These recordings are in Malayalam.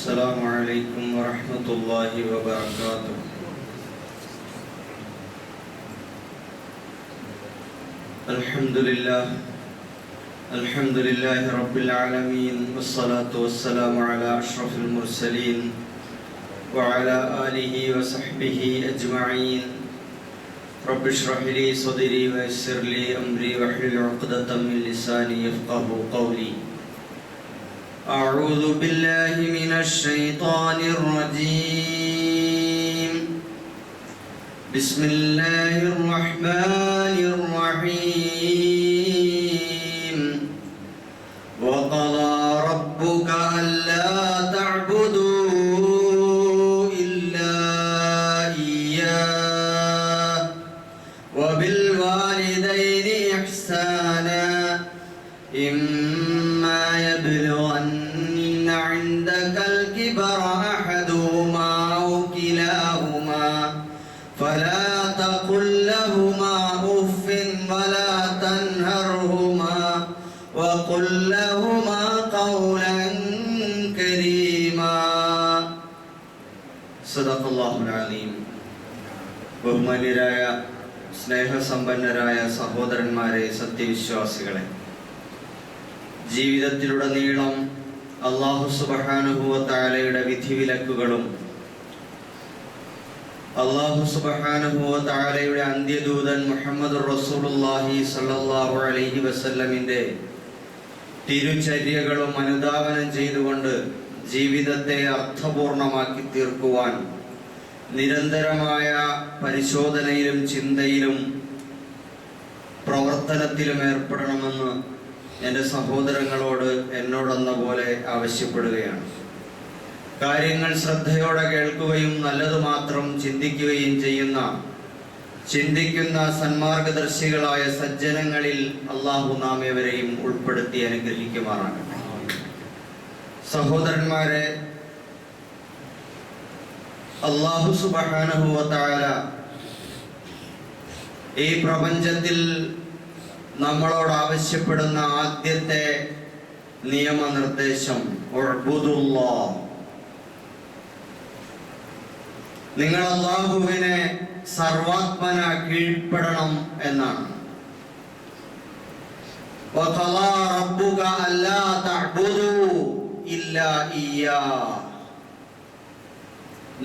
السلام عليكم ورحمة الله وبركاته. الحمد لله رب العالمين، والصلاة والسلام على أشرف المرسلين وعلى آله وصحبه أجمعين. رب اشرح لي صدري ويسر لي أمري واحلل عقدة من لساني يفقهوا قولي. أعوذ بالله من الشيطان الرجيم. بسم الله الرحمن الرحيم. وقضى ربك ألا تعبدوا إلا إياه وبالوالدين إحسانا إما يبلغن عندك الكبر أحدهما أو كلاهما فلا تقل لهما أف ولا تنهرهما وقل لهما قولا كريما. صدق الله العظيم. ബഹുമാന്യരായ സ്നേഹസമ്പന്നരായ സഹോദരന്മാരെ, സത്യവിശ്വാസികളെ, ജീവിതത്തിലുടനീളം അല്ലാഹു സുബ്ഹാനഹു വ തആലയുടെ വിധിവിലക്കുകളും അല്ലാഹു സുബ്ഹാനഹു വ തആലയുടെ അന്ത്യദൂതൻ മുഹമ്മദുർ റസൂലുള്ളാഹി സ്വല്ലല്ലാഹു അലൈഹി വസല്ലമിന്റെ തിരുചര്യകളും അനുധാവനം ചെയ്തുകൊണ്ട് ജീവിതത്തെ അർത്ഥപൂർണമാക്കി തീർക്കുവാൻ നിരന്തരമായ പരിശോധനയിലും ചിന്തയിലും പ്രവർത്തനത്തിലും ഏർപ്പെടണമെന്ന് എൻ്റെ സഹോദരങ്ങളോട് എന്നോടെന്ന പോലെ ആവശ്യപ്പെടുകയാണ്. കാര്യങ്ങൾ ശ്രദ്ധയോടെ കേൾക്കുകയും നല്ലത് മാത്രം ചിന്തിക്കുകയും ചിന്തിക്കുന്ന സന്മാർഗദർശികളായ സജ്ജനങ്ങളിൽ അല്ലാഹു നാം ഏവരെയും ഉൾപ്പെടുത്തി അനുഗ്രഹിക്കുമാറാകട്ടെ. സഹോദരന്മാരെ, അല്ലാഹു സുബ്ഹാനഹു വ തആല ഈ പ്രപഞ്ചത്തിൽ നമ്മളോട് ആവശ്യപ്പെടുന്ന ആദ്യത്തെ നിയമനിർദ്ദേശം ഉഅ്ബുദുല്ലാഹ്, നിങ്ങൾ അല്ലാഹുവിനെ സർവാത്മന കീഴ്പ്പെടണം എന്നാണ്. വഖളാ റബ്ബുക അല്ലാ തഅ്ബുദൂ ഇല്ലാ ഇയ്യാഹ്,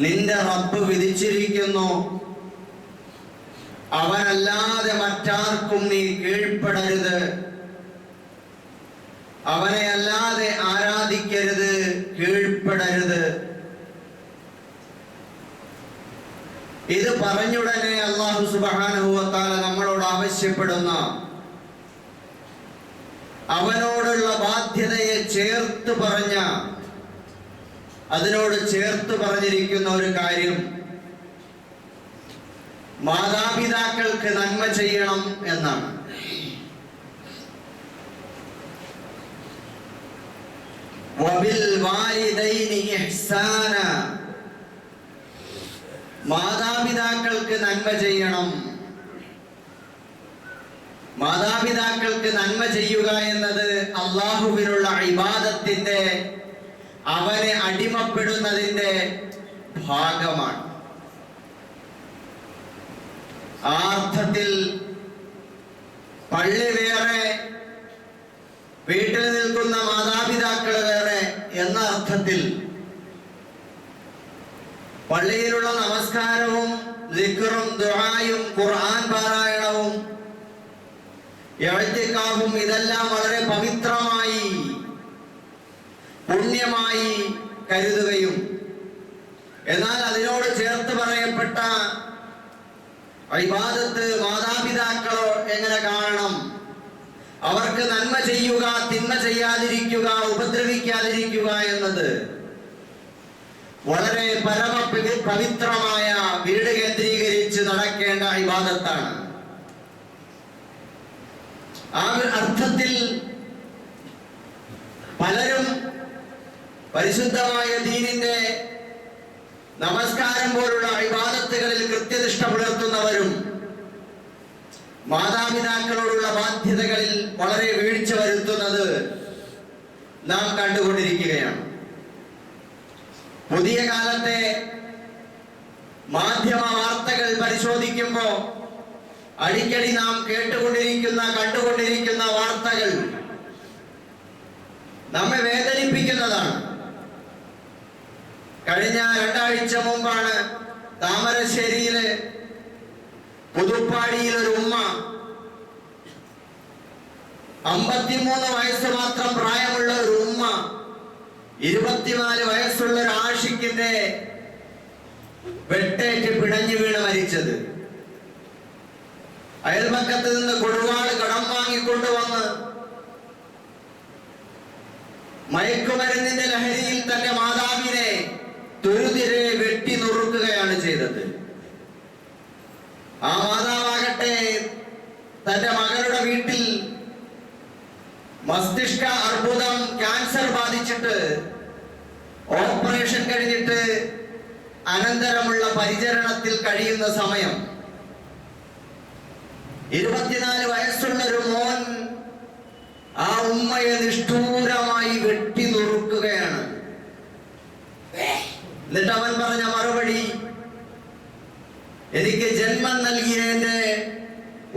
നിന്റെ റബ്ബ് വിധിച്ചിരിക്കുന്നു, അവനല്ലാതെ മറ്റാർക്കും നീ കീഴ്പ്പെടരുത്, അവനെ അല്ലാതെ ആരാധിക്കരുത്, കീഴ്പ്പെടരുത്. ഇത് പറഞ്ഞുടനെ അല്ലാഹു സുബ്ഹാനഹു വ തആല നമ്മളോട് ആവശ്യപ്പെടുന്ന അവനോടുള്ള ബാധ്യതയെ അതിനോട് ചേർത്ത് പറഞ്ഞിരിക്കുന്ന ഒരു കാര്യം, മാതാപിതാക്കൾക്ക് നന്മ ചെയ്യണം എന്നാണ്. വബിൽ വാലിദൈനി ഇഹ്സാന, മാതാപിതാക്കൾക്ക് നന്മ ചെയ്യണം. മാതാപിതാക്കൾക്ക് നന്മ ചെയ്യുക എന്നത് അല്ലാഹുവിനുള്ള ഇബാദത്തിന്റെ, അവനെ അടിമപ്പെടുന്നതിന്റെ ഭാഗമാണ്. ആ അർത്ഥത്തിൽ പള്ളി വേറെ, വീട്ടിൽ നിൽക്കുന്ന മാതാപിതാക്കൾ വേറെ എന്ന അർത്ഥത്തിൽ പള്ളിയിലുള്ള നമസ്കാരവും ദിക്റും ദുആയും ഖുർആൻ പാരായണവും ഇഅ്തികാഫും ഇതെല്ലാം വളരെ പവിത്രമായി പുണ്യമായി കരുതുകയും, എന്നാൽ അതിനോട് ചേർത്ത് പറയപ്പെട്ട ഇബാദത്ത് മാതാപിതാക്കളോ എങ്ങനെ കാണണം, അവർക്ക് നന്മ ചെയ്യുക, തിന്മ ചെയ്യാതിരിക്കുക, ഉപദ്രവിക്കാതിരിക്കുക എന്നത് വളരെ പവിത്രമായ വീട് കേന്ദ്രീകരിച്ച് നടക്കേണ്ട ഇബാദത്താണ്. ആ അർത്ഥത്തിൽ പലരും പരിശുദ്ധമായ ദീനിന്റെ നമസ്കാരം പോലുള്ള ഇബാദത്തുകളിൽ കൃത്യനിഷ്ഠ പുലർത്തുന്നവരും മാതാപിതാക്കളോടുള്ള ബാധ്യതകളിൽ വളരെ വീഴ്ച വരുത്തുന്നത് നാം കണ്ടുകൊണ്ടിരിക്കുകയാണ്. പുതിയ കാലത്തെ മാധ്യമ വാർത്തകൾ പരിശോധിക്കുമ്പോൾ അടിക്കടി നാം കണ്ടുകൊണ്ടിരിക്കുന്ന വാർത്തകൾ നമ്മെ വേദനിപ്പിക്കുന്നതാണ്. കഴിഞ്ഞ 2 ആഴ്ച മുമ്പാണ് താമരശ്ശേരിയിലെ പുതുപ്പാടിയിൽ ഒരു ഉമ്മ 53 വയസ്സ് മാത്രം പ്രായമുള്ള ഒരു ഉമ്മ 24 വയസ്സുള്ള ഒരു ആഷിഖിന്റെ വെട്ടേറ്റ് പിടഞ്ഞു വീണ് മരിച്ചത്. അയൽപക്കത്ത് നിന്ന് കൊടുവാള് കടം വാങ്ങിക്കൊണ്ടുവന്ന് മയക്കുമരുന്നിന്റെ ലഹരിയിൽ തന്റെ മാതാവിനെ തുരുതിരെ വെട്ടി നുറുക്കുകയാണ് ചെയ്തത്. ആ മാതാവാകട്ടെ തന്റെ മകളുടെ വീട്ടിൽ മസ്തിഷ്ക അർബുദം ക്യാൻസർ ബാധിച്ചിട്ട് ഓപ്പറേഷൻ കഴിഞ്ഞിട്ട് അനന്തരമുള്ള പരിചരണത്തിൽ കഴിയുന്ന സമയം 24 വയസ്സുള്ള ഒരു മോൻ ആ ഉമ്മയെ നിഷ്ഠൂരമായി വെട്ടി നുറുക്കുകയാണ്. എന്നിട്ട് അവൻ പറഞ്ഞ മറുപടി, എനിക്ക് ജന്മം നൽകിയ എന്റെ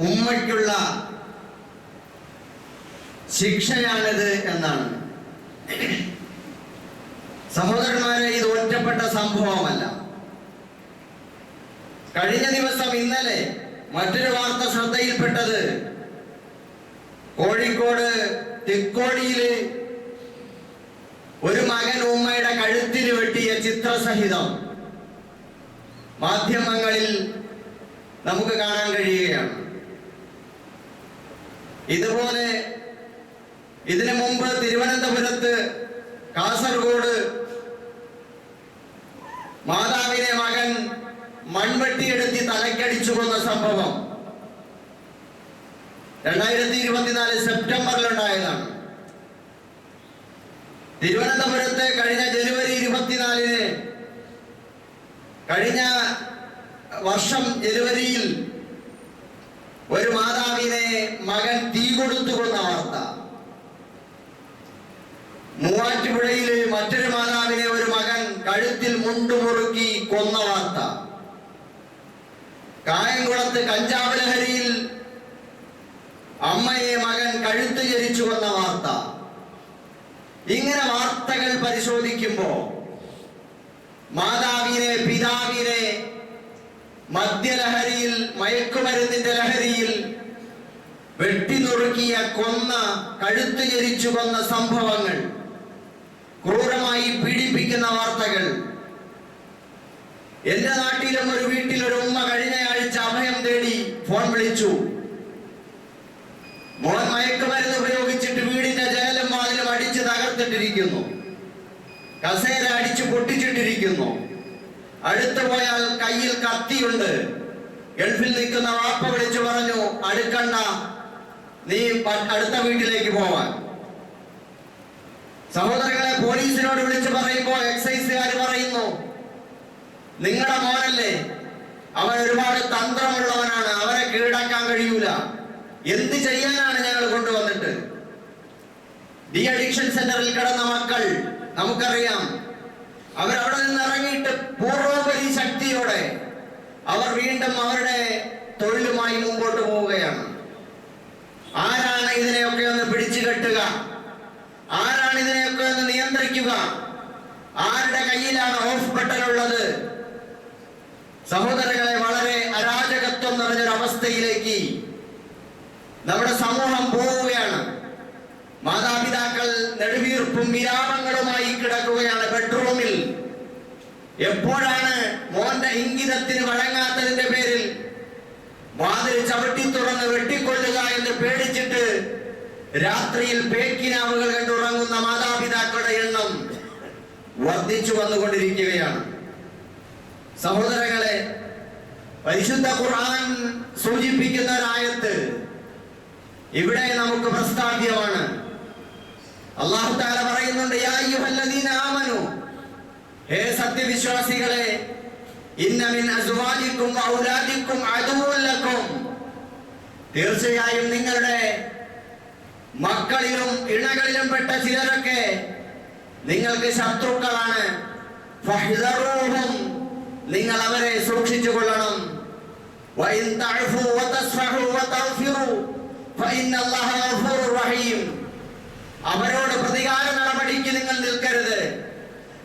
ഉമ്മയ്ക്കുള്ള ശിക്ഷയാണിത് എന്നാണ്. സഹോദരന്മാരെ, ഇത് ഒറ്റപ്പെട്ട സംഭവമല്ല. കഴിഞ്ഞ ദിവസം ഇന്നലെ മറ്റൊരു വാർത്ത ശ്രദ്ധയിൽപ്പെട്ടത് കോഴിക്കോട് തിക്കോടിയില് ഒരു മകൻ ഉമ്മയുടെ കഴുത്തിൽ വെട്ടിയ ചിത്രസഹിതം മാധ്യമങ്ങളിൽ നമുക്ക് കാണാൻ കഴിയുകയാണ്. ഇതുപോലെ ഇതിനു മുമ്പ് തിരുവനന്തപുരത്ത്, കാസർഗോഡ് മാതാവിനെ മകൻ മൺവെട്ടിയെടുത്തി തലക്കടിച്ചു കൊന്ന സംഭവം 2024 സെപ്റ്റംബറിലുണ്ടായതാണ്. തിരുവനന്തപുരത്ത് കഴിഞ്ഞ ജനുവരി 24-ന്, കഴിഞ്ഞ വർഷം ജനുവരിയിൽ ഒരു മാതാവിനെ മകൻ തീ കൊടുത്തു കൊന്ന വാർത്ത. മൂവാറ്റുപുഴയിൽ മറ്റൊരു മാതാവിനെ ഒരു മകൻ കഴുത്തിൽ മുണ്ടുമുറുക്കി കൊന്ന വാർത്ത. കായംകുളത്ത് കഞ്ചാവ് ലഹരിയിൽ അമ്മയെ മകൻ കഴുത്ത് ചരിച്ചു കൊന്ന വാർത്ത. ഇങ്ങനെ വാർത്തകൾ പരിശോധിക്കുമ്പോ മാതാവിനെ, പിതാവിനെ മദ്യലഹരിയിൽ, മയക്കുമരുന്നിന്റെ ലഹരിയിൽ വെട്ടിനുറുക്കിയ, കൊന്ന, കഴുത്ത് ചരിച്ചു കൊന്ന സംഭവങ്ങൾ, ക്രൂരമായി പീഡിപ്പിക്കുന്ന വാർത്തകൾ. എന്റെ നാട്ടിലും ഒരു വീട്ടിൽ ഒരു ഉമ്മ കഴിഞ്ഞ ആഴ്ച അഭയം തേടി ഫോൺ വിളിച്ചു. മോൻ മയക്കുമരുന്ന് ഉപയോഗിച്ചിട്ട് വീടിന്റെ ജനലും വാതിലും അടിച്ച് തകർത്തിട്ടിരിക്കുന്നു, കസേര അടിച്ചു പൊട്ടിച്ചിട്ടിരിക്കുന്നു, അടുത്തു പോയാൽ കയ്യിൽ കത്തിയുണ്ട്. ഗൾഫിൽ നിൽക്കുന്ന വാപ്പ വിളിച്ചു പറഞ്ഞു, അടുക്കണ്ട, നീ അടുത്ത വീട്ടിലേക്ക് പോവാൻ. സഹോദരങ്ങളെ, പോലീസിനോട് വിളിച്ചു പറയുമ്പോ എക്സൈസുകാർ പറയുന്നു, നിങ്ങളുടെ മോനല്ലേ, അവൻ ഒരുപാട് തന്ത്രമുള്ളവനാണ്, അവനെ കീഴടക്കാൻ കഴിയൂല, എന്ത് ചെയ്യാനാണ് ഞങ്ങൾ കൊണ്ടുവന്നിട്ട്. ഡി അഡിക്ഷൻ സെന്ററിൽ കിടന്ന മക്കൾ നമുക്കറിയാം, അവരവിടെ നിന്ന് ഇറങ്ങിയിട്ട് പൂർവോപരി ശക്തിയോടെ അവർ വീണ്ടും അവരുടെ തൊഴിലുമായി മുമ്പോട്ട് പോവുകയാണ്. ആരാണ് ഇതിനെയൊക്കെ ഒന്ന് പിടിച്ചു കെട്ടുക? ആരാണ് ഇതിനെയൊക്കെ ഒന്ന് നിയന്ത്രിക്കുക? ആരുടെ കയ്യിലാണ് ഓഫ് ബട്ടൺ ഉള്ളത്? സഹോദരങ്ങളെ, വളരെ അരാജകത്വം നിറഞ്ഞൊരവസ്ഥയിലേക്ക് നമ്മുടെ സമൂഹം പോവുകയാണ്. മാതാപിതാക്കൾ നെടുവീർപ്പും വിരാമങ്ങളുമായി കിടക്കുകയാണ് ബെഡ്റൂമിൽ. എപ്പോഴാണ് മോന്റെ ഇംഗിതത്തിന് വഴങ്ങാത്തതിന്റെ പേരിൽ വാതിൽ ചവിട്ടി തുറന്ന് വെട്ടിക്കൊള്ളുക എന്ന് പേടിച്ചിട്ട് രാത്രിയിൽ പേക്കിനാവുകൾ കണ്ടുറങ്ങുന്ന മാതാപിതാക്കളുടെ എണ്ണം വർദ്ധിച്ചു വന്നുകൊണ്ടിരിക്കുകയാണ്. സഹോദരങ്ങളെ, പരിശുദ്ധ ഖുർആൻ സൂചിപ്പിക്കുന്ന ഒരായത്ത് ഇവിടെ നമുക്ക് പ്രസ്താവ്യമാണ്. അല്ലാഹു തആല പറയുന്നുണ്ട്, യാ അയ്യുഹല്ലദീന ആമനു, ഹേ സത്യവിശ്വാസികളെ, ഇന്ന മിൻ അസ്വാജിക്കും ഔലാദിക്കും അദുവ്വൻ ലക്കും, തീർച്ചയായും നിങ്ങളുടെ മക്കളിലും ഇണകളിലും പെട്ട ചിലരൊക്കെ നിങ്ങൾക്ക് ശത്രുക്കളാണ്. ഫഹ്ദറൂഹും, നിങ്ങൾ അവരെ സൂക്ഷിച്ചു കൊള്ളണം. വഇൻ തഅഫു വതസ്ഫഹു വതഗ്ഫിറു ഫഇന്നല്ലാഹ ഗഫൂറുർ റഹീം. അവരോട് പ്രതികാര നടപടിക്ക് നിങ്ങൾ നിൽക്കരുത്.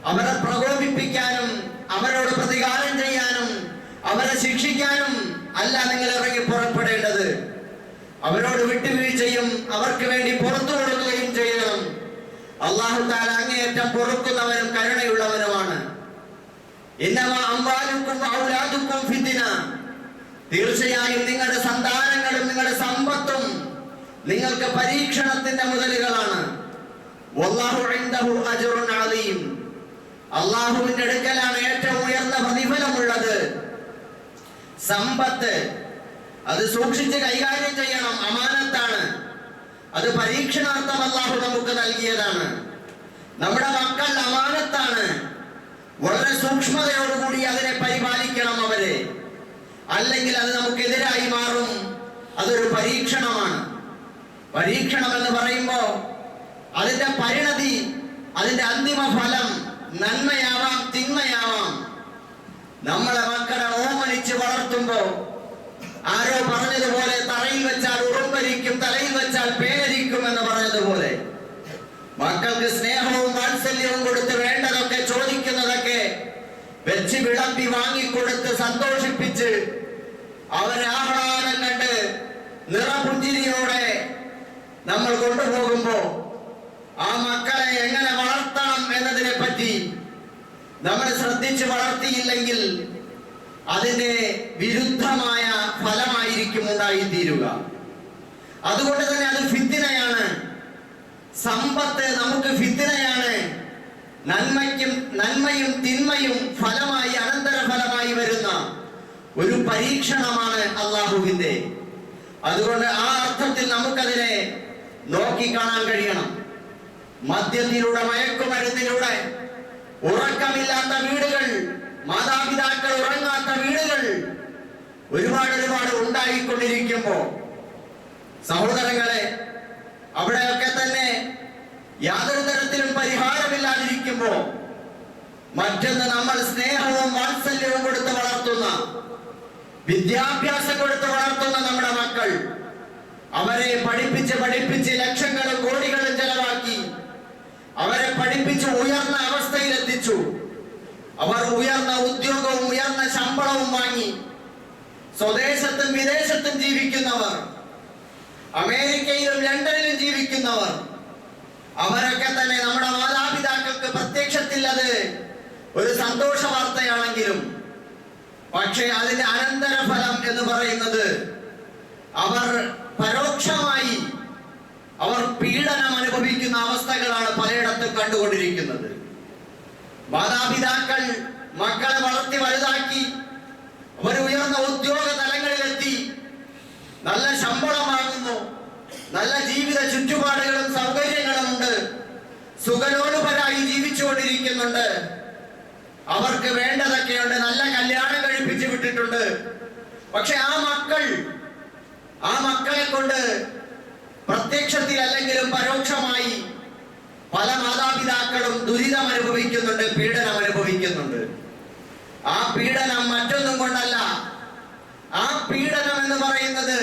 അവരെ പ്രകോപിപ്പിക്കാനും അവരോട് പ്രതികാരം ചെയ്യാനും അവരെ ശിക്ഷിക്കാനും അല്ല നിങ്ങൾ ഇറങ്ങി പുറപ്പെടേണ്ടത്. അവരോട് വിട്ടുവീഴ്ചയും അവർക്ക് വേണ്ടി പുറത്തു കൊടുക്കുകയും ചെയ്യണം. അല്ലാഹു തആല അങ്ങേയറ്റം പൊറുക്കുന്നവനും കരുണയുള്ളവനുമാണ്. ഇന്നമാ അംവാലുക്കും ഔലാദുക്കും ഫിത്ന, തീർച്ചയായും നിങ്ങളുടെ സന്താനങ്ങളും നിങ്ങളുടെ സമ്പത്തും നിങ്ങൾക്ക് പരീക്ഷണത്തിന്റെ മുതലുകളാണ്. വല്ലാഹു ഇൻദഹു അജ്റുൻ അലീം, അല്ലാഹുവിന്റെ അടുക്കലാണ് ഏറ്റവും ഉയർന്ന പ്രതിഫലമുള്ളത്. സമ്പത്ത് അത് സൂക്ഷിച്ച് കൈകാര്യം ചെയ്യണം, അമാനത്താണ്. അത് പരീക്ഷണാർത്ഥം അല്ലാഹു നമുക്ക് നൽകിയതാണ്. നമ്മുടെ മക്കൾ അമാനത്താണ്. വളരെ സൂക്ഷ്മതയോടുകൂടി അതിനെ പരിപാലിക്കണം അവരെ, അല്ലെങ്കിൽ അത് നമുക്കെതിരായി മാറും. അതൊരു പരീക്ഷണമാണ്. പരീക്ഷണം എന്ന് പറയുമ്പോ അതിന്റെ പരിണതി, അതിന്റെ അന്തിമ ഫലം നന്മയാവാം തിന്മയാവാം. നമ്മളെ മക്കളെ ഓമനിച്ച് വളർത്തുമ്പോ ആരോ പറഞ്ഞതുപോലെ തറയിൽ വെച്ചാൽ ഉറുമ്പരിക്കും, തലയിൽ വെച്ചാൽ പേനരിക്കും എന്ന് പറഞ്ഞതുപോലെ മക്കൾക്ക് സ്നേഹവും വാത്സല്യവും കൊടുത്ത് വേണ്ടതൊക്കെ ചോദിക്കുന്നതൊക്കെ വെച്ച് വിളമ്പി വാങ്ങിക്കൊടുത്ത് സന്തോഷിപ്പിച്ച് അവരെ ആഹ്ലാദം കണ്ട് നിറപുഞ്ചിരിയോടെ നമ്മൾ കൊണ്ടുപോകുമ്പോ ആ മക്കളെ എങ്ങനെ വളർത്തണം എന്നതിനെ പറ്റി നമ്മൾ ശ്രദ്ധിച്ച് വളർത്തിയില്ലെങ്കിൽ അതിന്റെ വിരുദ്ധമായ ഫലമായിരിക്കും ഉണ്ടായിത്തീരുക. അതുകൊണ്ട് തന്നെ അത് ഫിത്നയാണ്. സമ്പത്ത് നമുക്ക് ഫിത്നയാണ്. നന്മയും തിന്മയും ഫലമായി അനന്തര ഫലമായി വരുന്ന ഒരു പരീക്ഷണമാണ് അള്ളാഹുവിന്റെ. അതുകൊണ്ട് ആ അർത്ഥത്തിൽ നമുക്കതിനെ നോക്കിക്കാണാൻ കഴിയണം. മദ്യത്തിലൂടെ, മയക്കുമരുന്നിലൂടെ, ഉറക്കമില്ലാത്ത വീടുകൾ, മാതാപിതാക്കൾ ഉറങ്ങാത്ത വീടുകൾ ഒരുപാട് ഉണ്ടായിക്കൊണ്ടിരിക്കുമ്പോ സഹോദരങ്ങളെ, അവിടെയൊക്കെ തന്നെ യാതൊരു തരത്തിലും പരിഹാരമില്ലാതിരിക്കുമ്പോ മറ്റൊന്ന് നമ്മൾ സ്നേഹവും വാത്സല്യവും കൊടുത്ത് വളർത്തുന്ന, വിദ്യാഭ്യാസം കൊടുത്ത് വളർത്തുന്ന നമ്മുടെ മക്കൾ, അവരെ പഠിപ്പിച്ച് ലക്ഷങ്ങളും കോടികളും ചെലവാക്കി അവരെ പഠിപ്പിച്ച് ഉയർന്ന അവസ്ഥയിലെത്തിച്ചു. അവർ ഉയർന്ന ഉദ്യോഗവും ഉയർന്ന ശമ്പളവും വാങ്ങി സ്വദേശത്തും വിദേശത്തും ജീവിക്കുന്നവർ, അമേരിക്കയിലും ലണ്ടനിലും ജീവിക്കുന്നവർ, അവരൊക്കെ തന്നെ നമ്മുടെ മാതാപിതാക്കൾക്ക് പ്രത്യക്ഷത്തിൽ അത് ഒരു സന്തോഷ വാർത്തയാണെങ്കിലും പക്ഷേ അതിന്റെ അനന്തരഫലം എന്ന് പറയുന്നത് അവർ പരോക്ഷമായി അവർ പീഡനം അനുഭവിക്കുന്ന അവസ്ഥകളാണ് പലയിടത്തും കണ്ടുകൊണ്ടിരിക്കുന്നത്. മാതാപിതാക്കൾ മക്കളെ വളർത്തി വലുതാക്കി അവർ ഉയർന്ന ഉദ്യോഗ തലങ്ങളിലെത്തി, നല്ല ശമ്പളം വാങ്ങുന്നു, നല്ല ജീവിത ചുറ്റുപാടുകളും സൗകര്യങ്ങളും ഉണ്ട്, സുഖലോലുപരായി ജീവിച്ചുകൊണ്ടിരിക്കുന്നുണ്ട്, അവർക്ക് വേണ്ടതൊക്കെയുണ്ട്, നല്ല കല്യാണം കഴിപ്പിച്ചു വിട്ടിട്ടുണ്ട്. പക്ഷെ ആ മക്കളെ കൊണ്ട് പ്രത്യക്ഷത്തിൽ അല്ലെങ്കിലും പരോക്ഷമായി പല മാതാപിതാക്കളും ദുരിതം അനുഭവിക്കുന്നുണ്ട്, പീഡനം അനുഭവിക്കുന്നുണ്ട്. ആ പീഡനം മറ്റൊന്നും കൊണ്ടല്ല. ആ പീഡനം എന്ന് പറയുന്നത്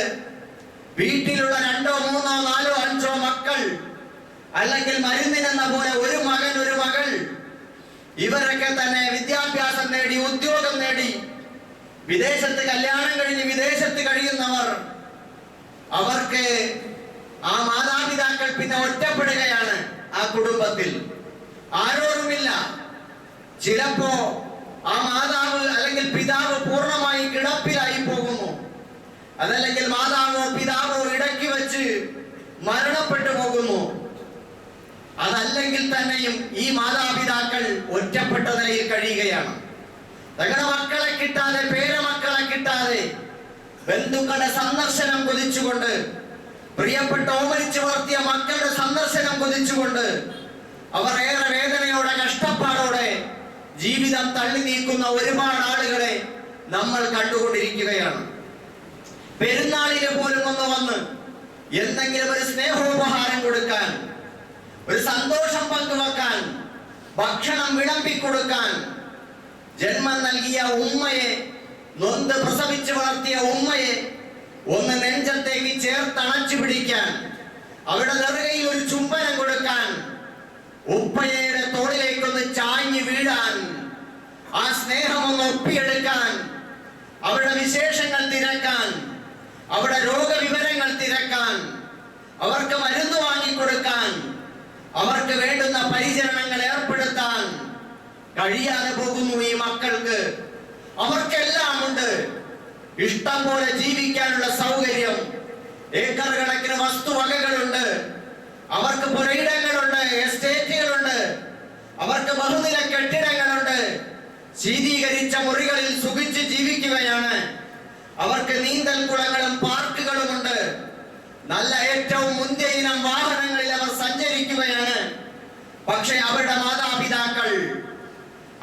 വീട്ടിലുള്ള 2, 3, 4, 5 മക്കൾ, അല്ലെങ്കിൽ മരുന്നിനെന്ന പോലെ ഒരു മകൻ ഒരു മകൾ, ഇവരൊക്കെ തന്നെ വിദ്യാഭ്യാസം നേടി, ഉദ്യോഗം നേടി, വിദേശത്ത് കല്യാണം കഴിഞ്ഞ് വിദേശത്ത് കഴിയുന്നവർ, അവർക്ക് ആ മാതാപിതാക്കൾ പിന്നെ ഒറ്റപ്പെടുകയാണ്. ആ കുടുംബത്തിൽ ആരോരുമില്ല. ചിലപ്പോ ആ മാതാവ് അല്ലെങ്കിൽ പിതാവ് പൂർണ്ണമായി കിടപ്പിലായി പോകുന്നു, അതല്ലെങ്കിൽ മാതാവോ പിതാവോ ഇടയ്ക്ക് വെച്ച് മരണപ്പെട്ടു പോകുന്നു. അതല്ലെങ്കിൽ തന്നെയും ഈ മാതാപിതാക്കൾ ഒറ്റപ്പെട്ട നിലയിൽ കഴിയുകയാണ്. തങ്ങളുടെ മക്കളെ കിട്ടാതെ, പേരമക്കളെ കിട്ടാതെ, ബന്ധുക്കളുടെ സന്ദർശനം കൊതിച്ചുകൊണ്ട്, പ്രിയപ്പെട്ട ഓമനിച്ചു വളർത്തിയ മക്കളുടെ സന്ദർശനം കൊതിച്ചുകൊണ്ട് അവർ ഏറെ വേദനയോടെ, കഷ്ടപ്പാടോടെ ജീവിതം തള്ളി നീക്കുന്ന ഒരുപാട് ആളുകളെ നമ്മൾ കണ്ടുകൊണ്ടിരിക്കുകയാണ്. പെരുന്നാളിന് പോലും ഒന്ന് വന്ന് എന്തെങ്കിലും ഒരു സ്നേഹോപഹാരം കൊടുക്കാൻ, ഒരു സന്തോഷം പങ്കുവെക്കാൻ, ഭക്ഷണം വിളമ്പിക്കൊടുക്കാൻ ജന്മം നൽകിയ ഉമ്മയെ, നൊന്ത് പ്രസവിച്ച് വളർത്തിയ ഉമ്മയെ ഒന്ന് നെഞ്ചത്തേക്ക് ചേർത്തണച്ചു പിടിക്കാൻ, അവിടെ നെറുകയിൽ ഒരു ചുംബനം കൊടുക്കാൻ, ഉപ്പയുടെ തോളിലേക്കൊന്ന് ചാഞ്ഞു വീഴാൻ, ആ സ്നേഹം ഒന്ന് ഒപ്പിയെടുക്കാൻ, അവരുടെ വിശേഷങ്ങൾ തിരക്കാൻ, അവിടെ രോഗവിവരങ്ങൾ തിരക്കാൻ, അവർക്ക് മരുന്ന് വാങ്ങിക്കൊടുക്കാൻ, അവർക്ക് വേണ്ടുന്ന പരിചരണങ്ങൾ ഏർപ്പെടുത്താൻ കഴിയാതെ പോകുന്നു ഈ മക്കൾക്ക്. അവർക്കെല്ലാം ഉണ്ട്, ഇഷ്ടം പോലെ ജീവിക്കാനുള്ള സൗകര്യം, ഏക്കർ കണക്കിന് വസ്തുവകകളുണ്ട്, അവർക്ക് പുരയിടങ്ങളുണ്ട്, എസ്റ്റേറ്റുകളുണ്ട്, അവർക്ക് ബഹുനില കെട്ടിടങ്ങളുണ്ട്, ശീതീകരിച്ച മുറികളിൽ സുഖിച്ച് ജീവിക്കുകയാണ്. അവർക്ക് നീന്തൽ കുളങ്ങളും പാർക്കുകളുമുണ്ട്, നല്ല ഏറ്റവും മുന്തിയ ഇനം വാഹനങ്ങളിൽ അവർ സഞ്ചരിക്കുകയാണ്. പക്ഷെ അവരുടെ മാതാപിതാക്കൾ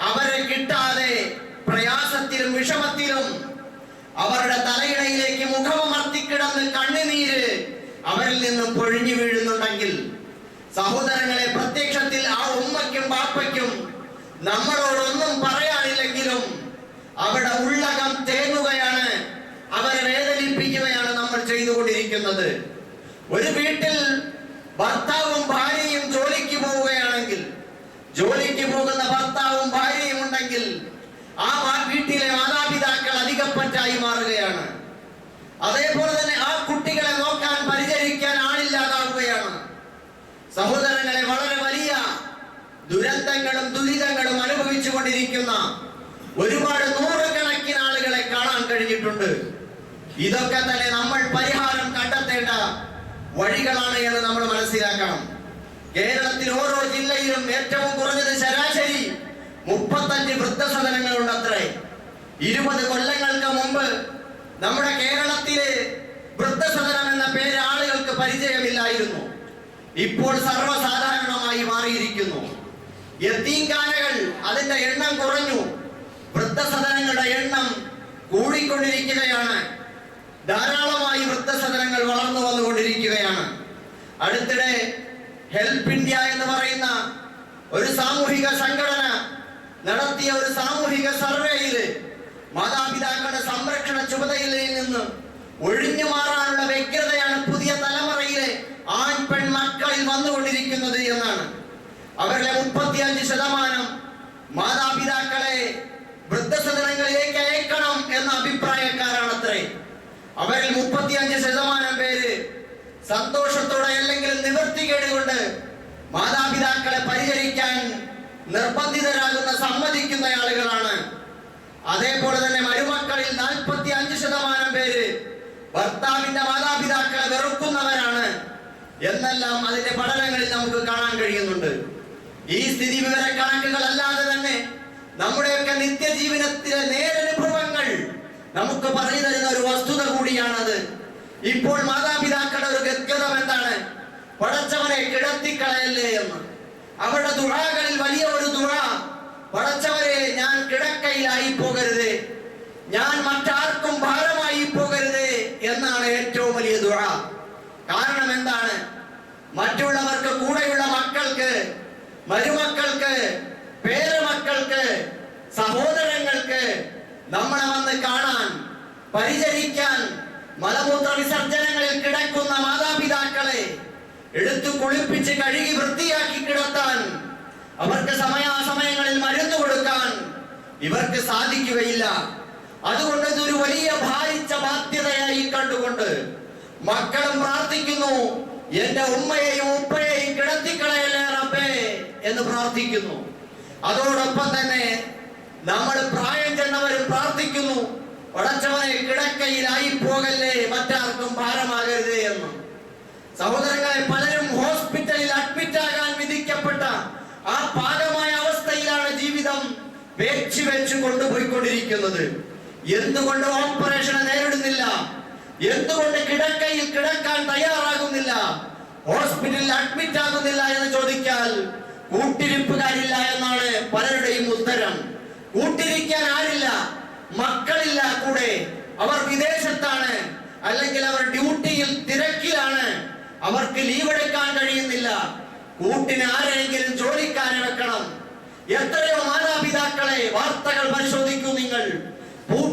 അവരെ കിട്ടാതെ പ്രയാസത്തിലും വിഷമത്തിലും അവരുടെ തലയിണയിലേക്ക് മുഖമർത്തിക്കിടന്ന് കണ്ണുനീര് അവരിൽ നിന്നും പൊഴിഞ്ഞു വീഴുന്നുണ്ടെങ്കിൽ, സഹോദരങ്ങളെ, പ്രത്യക്ഷത്തിൽ ആ ഉമ്മയ്ക്കും ബാപ്പയ്ക്കും നമ്മളോടൊന്നും പറയാനില്ലെങ്കിലും അവിടെ ഉള്ളകം തേങ്ങുകയാണ്, അവരെ വേദനിപ്പിക്കുകയാണ് നമ്മൾ ചെയ്തുകൊണ്ടിരിക്കുന്നത്. ഒരു വീട്ടിൽ ഭർത്താവും ഭാര്യയും ജോലിക്ക് പോവുകയാണെങ്കിൽ, ജോലിക്ക് പോകുന്ന ഭർത്താവും ഭാര്യയും ഉണ്ടെങ്കിൽ ആ വീട്ടിലെ മാതാപിതാക്കൾ അധികപ്പറ്റായി മാറുകയാണ്. അതേപോലെ തന്നെ ആ കുട്ടികളെ നോക്കാൻ പരിചരിക്കാൻ ആളില്ലാതാവുകയാണ്. സഹോദരങ്ങളെ, വളരെ വലിയ ദുരന്തങ്ങളും ദുരിതങ്ങളും അനുഭവിച്ചു കൊണ്ടിരിക്കുന്ന ഒരുപാട് നൂറുകണക്കിന് ആളുകളെ കാണാൻ കഴിഞ്ഞിട്ടുണ്ട്. ഇതൊക്കെ തന്നെ നമ്മൾ പരിഹാരം കണ്ടെത്തേണ്ട വഴികളാണ് എന്ന് നമ്മൾ മനസ്സിലാക്കണം. കേരളത്തിൽ ഓരോ ജില്ലയിലും ഏറ്റവും കുറഞ്ഞത് ശരാശരി 35 വൃദ്ധസദനങ്ങളുണ്ട് അത്രേ. 20 കൊല്ലങ്ങൾക്ക് മുമ്പ് നമ്മുടെ കേരളത്തിലെ വൃദ്ധസദനം എന്ന പേര് ആളുകൾക്ക് പരിചയമില്ലായിരുന്നു. ഇപ്പോൾ സർവ്വസാധാരണമായി മാറിയിരിക്കുന്നു. യതീംഖാനകൾ, അതിന്റെ എണ്ണം കുറഞ്ഞു, വൃദ്ധസദനങ്ങളുടെ എണ്ണം കൂടിക്കൊണ്ടിരിക്കുകയാണ്. ധാരാളമായി വൃദ്ധസദനങ്ങൾ വളർന്നു വന്നുകൊണ്ടിരിക്കുകയാണ്. അടുത്തിടെ ഹെൽപ്പ് ഇന്ത്യ എന്ന് പറയുന്ന ഒരു സാമൂഹിക സംഘടന നടത്തിയ ഒരു സാമൂഹിക സർവേയില് മാതാപിതാക്കളുടെ സംരക്ഷണ ചുമതലയിൽ നിന്ന് ഒഴിഞ്ഞു മാറാനുള്ള വ്യഗ്രതയാണ് പുതിയ തലമുറയിലെ ആൺ പെൺ മക്കളിൽ വന്നുകൊണ്ടിരിക്കുന്നത് എന്നാണ്. അവരുടെ 35% മാതാപിതാക്കളെ വൃദ്ധസദനങ്ങളിലേക്ക് അയക്കണം എന്ന അഭിപ്രായക്കാരാണത്രേ. അവരിൽ 35% പേര് സന്തോഷത്തോടെ അല്ലെങ്കിൽ നിവൃത്തികേട് കൊണ്ട് മാതാപിതാക്കളെ പരിചരിക്കാൻ നിർബന്ധിതരാകുന്ന സമ്മതിക്കുന്ന ആളുകളാണ്. അതേപോലെ തന്നെ മരുമക്കളിൽ 45% പേര് ഭർത്താവിന്റെ മാതാപിതാക്കളെ വെറുക്കുന്നവരാണ് എന്നെല്ലാം അതിന്റെ പഠനങ്ങളിൽ നമുക്ക് കാണാൻ കഴിയുന്നുണ്ട്. ഈ സ്ഥിതി വിവര കണക്കുകൾ അല്ലാതെ തന്നെ നമ്മുടെയൊക്കെ നിത്യജീവനത്തിലെ നേരനുഭവങ്ങൾ നമുക്ക് പറഞ്ഞു തരുന്ന ഒരു വസ്തുത കൂടിയാണത്. ഇപ്പോൾ മാതാപിതാക്കളുടെ ഒരു ഗദ്ഗതം എന്താണ്? പടച്ചവനെ കിടത്തിക്കളയല്ലേ എന്ന്. അവരുടെ ദുആകളിൽ വലിയ ഒരു ദുആ, പടച്ചവനെ ഞാൻ കിടക്കയിലായി പോകരുതേ, ഞാൻ മറ്റാർക്കും ഭാരമായി പോകരുതേ എന്നാണ് ഏറ്റവും വലിയ ദുആ. കാരണം എന്താണ്? മറ്റുള്ളവർക്ക്, കൂടെയുള്ള മക്കൾക്ക്, മരുമക്കൾക്ക്, പേരമക്കൾക്ക്, സഹോദരങ്ങൾക്ക് നമ്മളെ വന്ന് കാണാൻ, പരിചരിക്കാൻ, മലമൂത്ര വിസർജനങ്ങളിൽ കിടക്കുന്ന മാതാപിതാക്കളെ എടുത്തു കുളിപ്പിച്ച് കഴുകി വൃത്തിയാക്കി കിടത്താൻ, അവർക്ക് സമയാസമയങ്ങളിൽ മരുന്ന് കൊടുക്കാൻ ഇവർക്ക് സാധിക്കുകയില്ല. അതുകൊണ്ട് ഇതൊരു വലിയ ഭാരിച്ച ബാധ്യതയായി കണ്ടുകൊണ്ട് മക്കളും പ്രാർത്ഥിക്കുന്നു, എന്റെ ഉമ്മയെയും ഉപ്പയെയും കിടത്തിക്കളയല്ലേ റബ്ബേ എന്ന് പ്രാർത്ഥിക്കുന്നു. അതോടൊപ്പം തന്നെ നമ്മൾ പ്രായം ചെന്നവരും പ്രാർത്ഥിക്കുന്നു, പടച്ചവനെ കിടക്കയിലായി പോകല്ലേ, മറ്റാർക്കും ഭാരമാകരുതേ എന്ന്. സഹോദരങ്ങളെ, പലരും ഹോസ്പിറ്റലിൽ അഡ്മിറ്റ് ആകാൻ വിധിക്കപ്പെട്ട ആ പാകമായ അവസ്ഥയിലാണ് ജീവിതം വെച്ച് കൊണ്ടുപോയിക്കൊണ്ടിരിക്കുന്നത്. എന്തുകൊണ്ട് ഓപ്പറേഷൻ നേരിടുന്നില്ല? എന്തുകൊണ്ട് കിടക്കയിൽ കിടക്കാൻ തയ്യാറാകുന്നില്ല? ഹോസ്പിറ്റലിൽ അഡ്മിറ്റ് ആകുന്നില്ല എന്ന് ചോദിച്ചാൽ കൂട്ടിരിപ്പുകാരില്ല എന്നാണ് പലരുടെയും ഉത്തരം. കൂട്ടിരിക്കാൻ ആരില്ല, മക്കളില്ല കൂടെ, അവർ വിദേശത്താണ്, അല്ലെങ്കിൽ അവർ ഡ്യൂട്ടിയിൽ തിരക്കിലാണ്, അവർക്ക് ലീവ് എടുക്കാൻ കഴിയുന്നില്ല. കൂട്ടിന് ആരെങ്കിലും ജോലിക്കാരെ വെക്കണം. എത്രയോ മാതാപിതാക്കൾ മാതാപിതാക്കളെ വാർത്തകൾ പരിശോധിക്കൂ നിങ്ങൾ.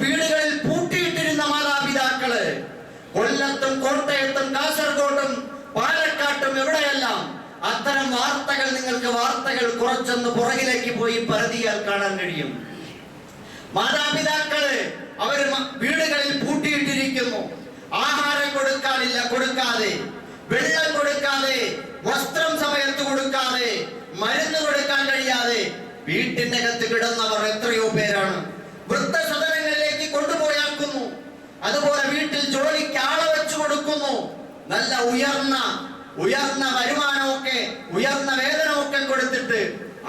വീടുകളിൽ പൂട്ടിയിട്ടിരുന്ന മാതാപിതാക്കള് കൊല്ലത്തും കോട്ടയത്തും കാസർഗോഡും പാലക്കാട്ടും എവിടെയെല്ലാം അത്തരം വാർത്തകൾ വാർത്തകൾ കുറച്ചൊന്ന് പുറകിലേക്ക് പോയി പരതിയാൽ കാണാൻ കഴിയും. മാതാപിതാക്കള് അവര് വീടുകളിൽ പൂട്ടിയിട്ടിരിക്കുന്നു. ആഹാരം കൊടുക്കാതെ, വെള്ളം കൊടുക്കാതെ, വസ്ത്രം സമയത്ത് കൊടുക്കാതെ, മരുന്ന് കൊടുക്കാൻ കഴിയാതെ വീട്ടിന്റെ അകത്ത് കിടന്നവർ എത്രയോ പേരാണ്. വൃദ്ധസദനങ്ങളിലേക്ക് കൊണ്ടുപോയാക്കുന്നു. അതുപോലെ വീട്ടിൽ ജോലിക്ക് ആളെ വെച്ചു കൊടുക്കുന്നു. നല്ല ഉയർന്ന വരുമാനമൊക്കെ, ഉയർന്ന വേതനമൊക്കെ കൊടുത്തിട്ട്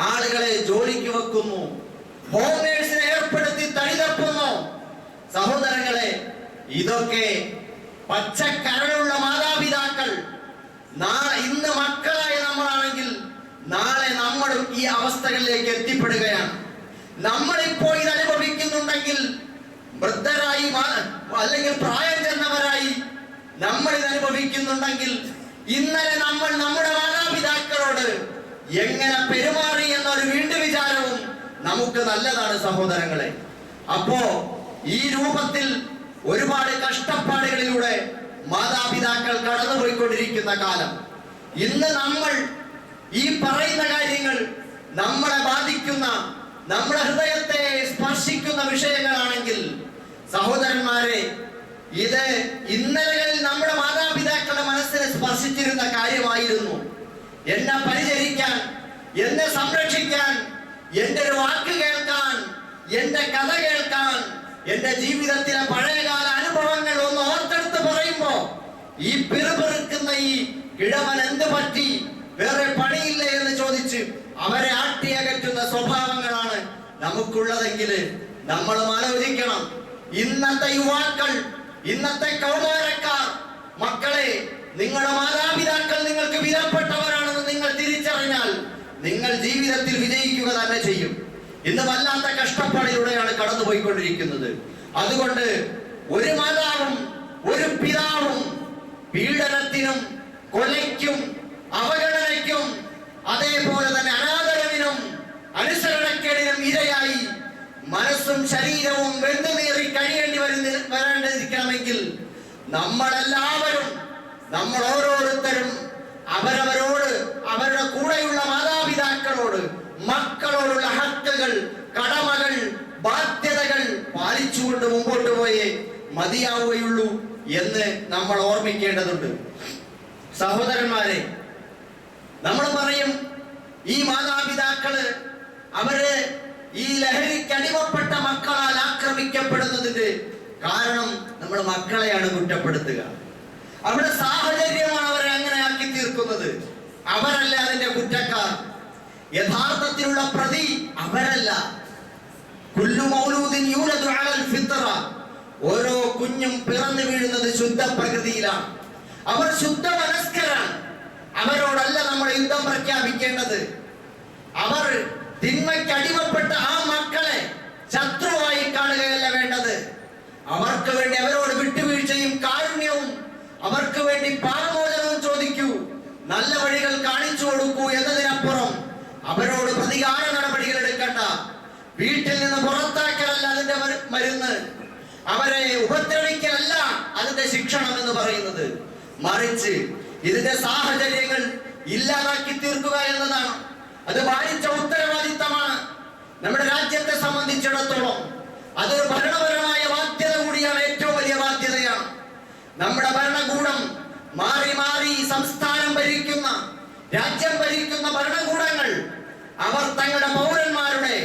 ആളുകളെ ജോലിക്ക് വെക്കുന്നു. ഹോം നേഴ്സിനെ ഏർപ്പെടുത്തി തടിതപ്പുന്നു. സഹോദരങ്ങളെ, ഇതൊക്കെ പച്ചക്കരളുള്ള മാതാപിതാക്കൾ. ഇന്ന് മക്കളായ നമ്മളാണെങ്കിൽ നാളെ നമ്മളും ഈ അവസ്ഥകളിലേക്ക് എത്തിപ്പെടുകയാണ്. നമ്മളിപ്പോ ഇത് അനുഭവിക്കുന്നുണ്ടെങ്കിൽ വൃദ്ധരായി അല്ലെങ്കിൽ പ്രായം ചെന്നവരായി നമ്മൾ ഇത് അനുഭവിക്കുന്നുണ്ടെങ്കിൽ ഇന്നലെ നമ്മൾ നമ്മുടെ മാതാപിതാക്കളോട് എങ്ങനെ പെരുമാറി എന്നൊരു വീണ്ടും വിചാരവും നമുക്ക് നല്ലതാണ് സഹോദരങ്ങളെ. അപ്പോ ഈ രൂപത്തിൽ ഒരുപാട് കഷ്ടപ്പാടുകളിലൂടെ മാതാപിതാക്കൾ കടന്നുപോയിക്കൊണ്ടിരിക്കുന്ന കാലം. ഇന്ന് നമ്മൾ ഈ പറയുന്ന കാര്യങ്ങൾ നമ്മളെ ബാധിക്കുന്ന, നമ്മുടെ ഹൃദയത്തെ സ്പർശിക്കുന്ന വിഷയങ്ങളാണെങ്കിൽ സഹോദരന്മാരെ, ഇത് ഇന്നലകളിൽ നമ്മുടെ മാതാപിതാക്കളുടെ മനസ്സിനെ സ്പർശിച്ചിരുന്ന കാര്യമായിരുന്നു. എന്നെ പരിചരിക്കാൻ, എന്നെ സംരക്ഷിക്കാൻ, എന്റെ ഒരു വാക്ക് കേൾക്കാൻ, എന്റെ കഥ കേൾക്കാൻ, എന്റെ ജീവിതത്തിലെ പഴയകാല അനുഭവങ്ങൾ ഒന്ന് ഓർത്തെടുത്ത് പറയുമ്പോ ഈ പിറുപിറുക്കുന്ന ഈ കിഴവൻ എന്ത് പറ്റി, വേറെ പണിയില്ല എന്ന് ചോദിച്ച് അവരെ ആട്ടിയകറ്റുന്ന സ്വഭാവങ്ങളാണ് നമുക്കുള്ളതെങ്കിൽ നമ്മളും ആലോചിക്കണം. ഇന്നത്തെ യുവാക്കൾ, ഇന്നത്തെ കൗമാരക്കാർ, മക്കളെ, നിങ്ങളുടെ മാതാപിതാക്കൾ നിങ്ങൾക്ക് വിലപ്പെട്ടവരാണെന്ന് നിങ്ങൾ തിരിച്ചറിഞ്ഞാൽ നിങ്ങൾ ജീവിതത്തിൽ വിജയിക്കുക തന്നെ ചെയ്യും. ഇന്ന് വല്ലാത്ത കഷ്ടപ്പാടിലൂടെയാണ് കടന്നുപോയിക്കൊണ്ടിരിക്കുന്നത്. അതുകൊണ്ട് ഒരു മാതാവും ഒരു പിതാവും പീഡനത്തിനും കൊലയ്ക്കും അവഗണനയ്ക്കും അതേപോലെ തന്നെ അനാദരവിനും അനുസരണക്കേടിനും ഇരയായി മനസ്സും ശരീരവും വെന്തുനീറി കഴിയേണ്ടി വരാണ്ടിരിക്കണമെങ്കിൽ നമ്മളെല്ലാവരും, നമ്മൾ ഓരോരുത്തരും അവരവരോട്, അവരുടെ കൂടെയുള്ള മാതാപിതാക്കളോട്, മക്കളോടുള്ള ഹക്കുകൾ, കടമകൾ, ബാധ്യതകൾ പാലിച്ചുകൊണ്ട് മുമ്പോട്ട് പോയേ മതിയാവുകയുള്ളൂ എന്ന് നമ്മൾ ഓർമ്മിക്കേണ്ടതുണ്ട്. സഹോദരന്മാരെ, നമ്മൾ പറയും ഈ മാതാപിതാക്കള് അവര് ഈ ലഹരിക്ക് അടിമപ്പെട്ട മക്കളാൽ ആക്രമിക്കപ്പെടുന്നതിന്റെ കാരണം നമ്മൾ മക്കളെയാണ് കുറ്റപ്പെടുത്തുക. അവിടെ സാഹചര്യമാണ് അവരെ അങ്ങനെ ആക്കി തീർക്കുന്നത്. അവരല്ല അതിന്റെ കുറ്റക്കാർ. യഥാർത്ഥത്തിലുള്ള പ്രതി അവരല്ല. കുല്ലു മൗലൂദിൻ യൂലദു അലൽ ഫിത്ര, ഓരോ കുഞ്ഞും പിറന്നു വീഴുന്നത് ശുദ്ധ പ്രകൃതിയിലാണ്. അവർ ശുദ്ധ മനസ്കരാണ്. അവരോടല്ല നമ്മൾ യുദ്ധം പ്രഖ്യാപിക്കേണ്ടത്. അവർ തിന്മയ്ക്ക് അടിമപ്പെട്ട ആ മക്കളെ ശത്രുവായി കാണുകയല്ല വേണ്ടത്. അവർക്ക് വേണ്ടി അവരോട് വിട്ടുവീഴ്ചയും കാരുണ്യവും, അവർക്ക് വേണ്ടി പാപമോചനവും ചോദിക്കൂ, നല്ല വഴികൾ കാണിച്ചു കൊടുക്കൂ എന്നതിനപ്പുറം അവരോട് പ്രതികാര നടപടികൾ എടുക്കണ്ട. വീട്ടിൽ നിന്ന് പുറത്താക്കലല്ല അതിന്റെ മരുന്ന്, അവരെ ഉപദ്രവിക്കലല്ല അതിന്റെ ശിക്ഷണം എന്ന് പറയുന്നത്. മറിച്ച് ഇതിന്റെ സാഹചര്യങ്ങൾ ഇല്ലാതാക്കി തീർക്കുക എന്നതാണ്. അത് ഭാരിച്ച ഉത്തരവാദിത്തമാണ്. നമ്മുടെ രാജ്യത്തെ സംബന്ധിച്ചിടത്തോളം അതൊരു ഭരണപരമായ ബാധ്യത കൂടിയാണ്, ഏറ്റവും വലിയ ബാധ്യതയാണ്. നമ്മുടെ ഭരണകൂടം മാറി മാറി സംസ്ഥാനം ഭരിക്കുന്ന, രാജ്യം ഭരിക്കുന്ന ഭരണകൂടങ്ങൾ അവർ തങ്ങളുടെ പൗരന്മാരുടെ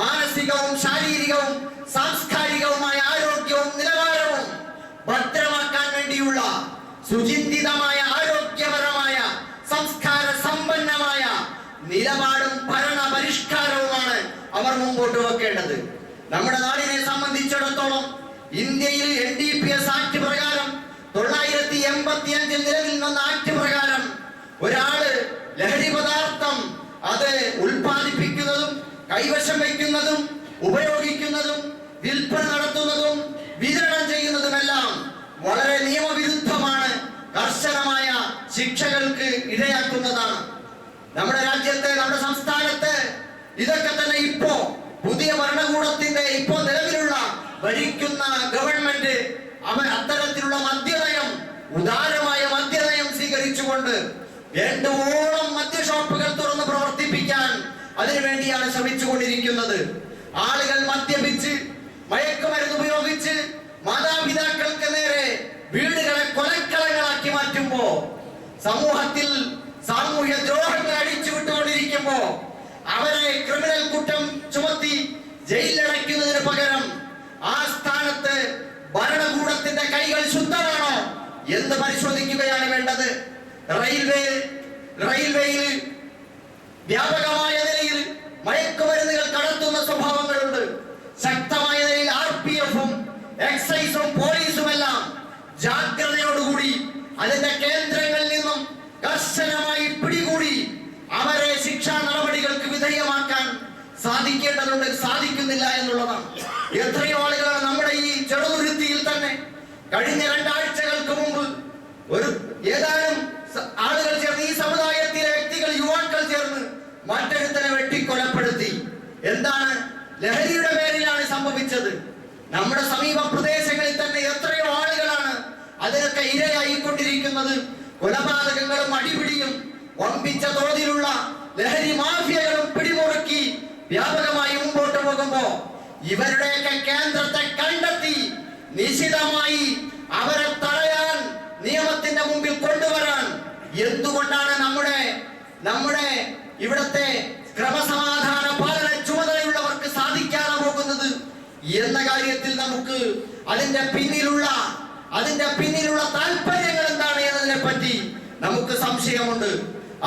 മാനസികവും ശാരീരികവും സാംസ്കാരികവുമായ ആരോഗ്യവും നിലവാരവും ഭദ്രമാക്കാൻ വേണ്ടിയുള്ള സുചിന്തിതമായ ആരോഗ്യപരമായ സംസ്കാര സമ്പന്നമായ നിലപാടും ഭരണ പരിഷ്കാരവുമാണ് അവർ മുമ്പോട്ട് വെക്കേണ്ടത്. നമ്മുടെ നാടിനെ സംബന്ധിച്ചിടത്തോളം ഇന്ത്യയിൽ NDPS ആക്ട് പ്രകാരം 985 നിലവിൽ വന്ന ആക്ട് പ്രകാരം ഒരാള് ലഹരി പദാർത്ഥം അത് ഉൽപ്പാദിപ്പിക്കുന്നതും കൈവശം വയ്ക്കുന്നതും ഉപയോഗിക്കുന്നതും വിൽപ്പന നടത്തുന്നതും വിതരണം ചെയ്യുന്നതുമെല്ലാം വളരെ നിയമവിരുദ്ധമാണ്, കർശനമായ ശിക്ഷകൾക്ക് ഇടയാക്കുന്നതാണ്. നമ്മുടെ രാജ്യത്തെ, നമ്മുടെ സംസ്ഥാനത്ത് ഇതൊക്കെ തന്നെ ഇപ്പോ പുതിയ ഗവൺമെന്റ് അത്തരത്തിലുള്ള മദ്യനയം, ഉദാരമായ മദ്യനയം സ്വീകരിച്ചുകൊണ്ട് വേണ്ടുവോളം മദ്യഷോപ്പുകൾ തുറന്ന് പ്രവർത്തിപ്പിക്കാൻ അതിനുവേണ്ടിയാണ് ശ്രമിച്ചുകൊണ്ടിരിക്കുന്നത്. ആളുകൾ മദ്യപിച്ച് മയക്കുമരുന്ന് ഉപയോഗിച്ച് മാതാപിതാക്കൾക്ക് നേരെ വീടുകളെ കൊലക്കളങ്ങളാക്കി മാറ്റുമ്പോ, സമൂഹത്തിൽ സാമൂഹ്യ ദ്രോഹങ്ങൾ അടിച്ചുവിട്ടുകൊണ്ടിരിക്കുമ്പോ അവരെ ക്രിമിനൽ കുറ്റം ചുമത്തി ജയിലിലടയ്ക്കുന്നതിന് പകരം ആ സ്ഥാനത്ത് ഭരണകൂടത്തിന്റെ കൈകൾ ശുദ്ധമാണോ എന്ന് പരിശോധിക്കുകയാണ് വേണ്ടത്. റെയിൽവേയിൽ വ്യാപകമായ നിലയിൽ മയക്കുമരുന്നുകൾ കടത്തുന്ന സ്വഭാവങ്ങളുണ്ട്. ശക്തമായ നിലയിൽ RPF-ഉം എക്സൈസും പോലീസുമെല്ലാം ജാഗ്രതയോടുകൂടി അതിന്റെ കേന്ദ്രങ്ങളിൽ നിന്നും കർശനമായി പിടികൂടി അവരെ ശിക്ഷാ നടപടികൾക്ക് വിധേയമാക്കാൻ സാധിക്കേണ്ടതുണ്ട്. സാധിക്കുന്നില്ല എന്നുള്ളതാണ്. എത്രയോ ആളുകളാണ് നമ്മുടെ ഈ ചെറുതുരുത്തിയിൽ തന്നെ കഴിഞ്ഞ 2 ആഴ്ചകൾക്ക് മുമ്പ് ഏതാനും ആളുകൾ ചേർന്ന്, ഈ സമുദായത്തിലെ വ്യക്തികൾ, യുവാക്കൾ ചേർന്ന് മറ്റൊരുത്തനെ വെട്ടിക്കൊലപ്പെടുത്തി. എന്താണ്? ലഹരിയുടെ പേരിലാണ് സംഭവിച്ചത്. നമ്മുടെ സമീപ പ്രദേശങ്ങളിൽ തന്നെ എത്രയോ ആളുകളാണ് അതിനൊക്കെ ഇരയായിക്കൊണ്ടിരിക്കുന്നത്. കൊലപാതകങ്ങളും അടിപിടിയും വമ്പിച്ച തോതിലുള്ള ലഹരി മാഫിയകളും പിടിമുറുക്കി വ്യാപകമായി മുമ്പോട്ട് പോകുമ്പോ ഇവരുടെയൊക്കെ കേന്ദ്രത്തെ കണ്ടെത്തി നിശിതമായി അവരെ തടയാൻ, നിയമത്തിന്റെ മുമ്പിൽ കൊണ്ടുവരാൻ എന്തുകൊണ്ടാണ് നമ്മുടെ ഇവിടത്തെ ക്രമസമാധാന പാലന ചുമതലയുള്ളവർക്ക് സാധിക്കാതെ പോകുന്നത് എന്ന കാര്യത്തിൽ നമുക്ക് അതിന്റെ പിന്നിലുള്ള താല്പര്യങ്ങൾ എന്താണ് എന്നതിനെ പറ്റി നമുക്ക് സംശയമുണ്ട്.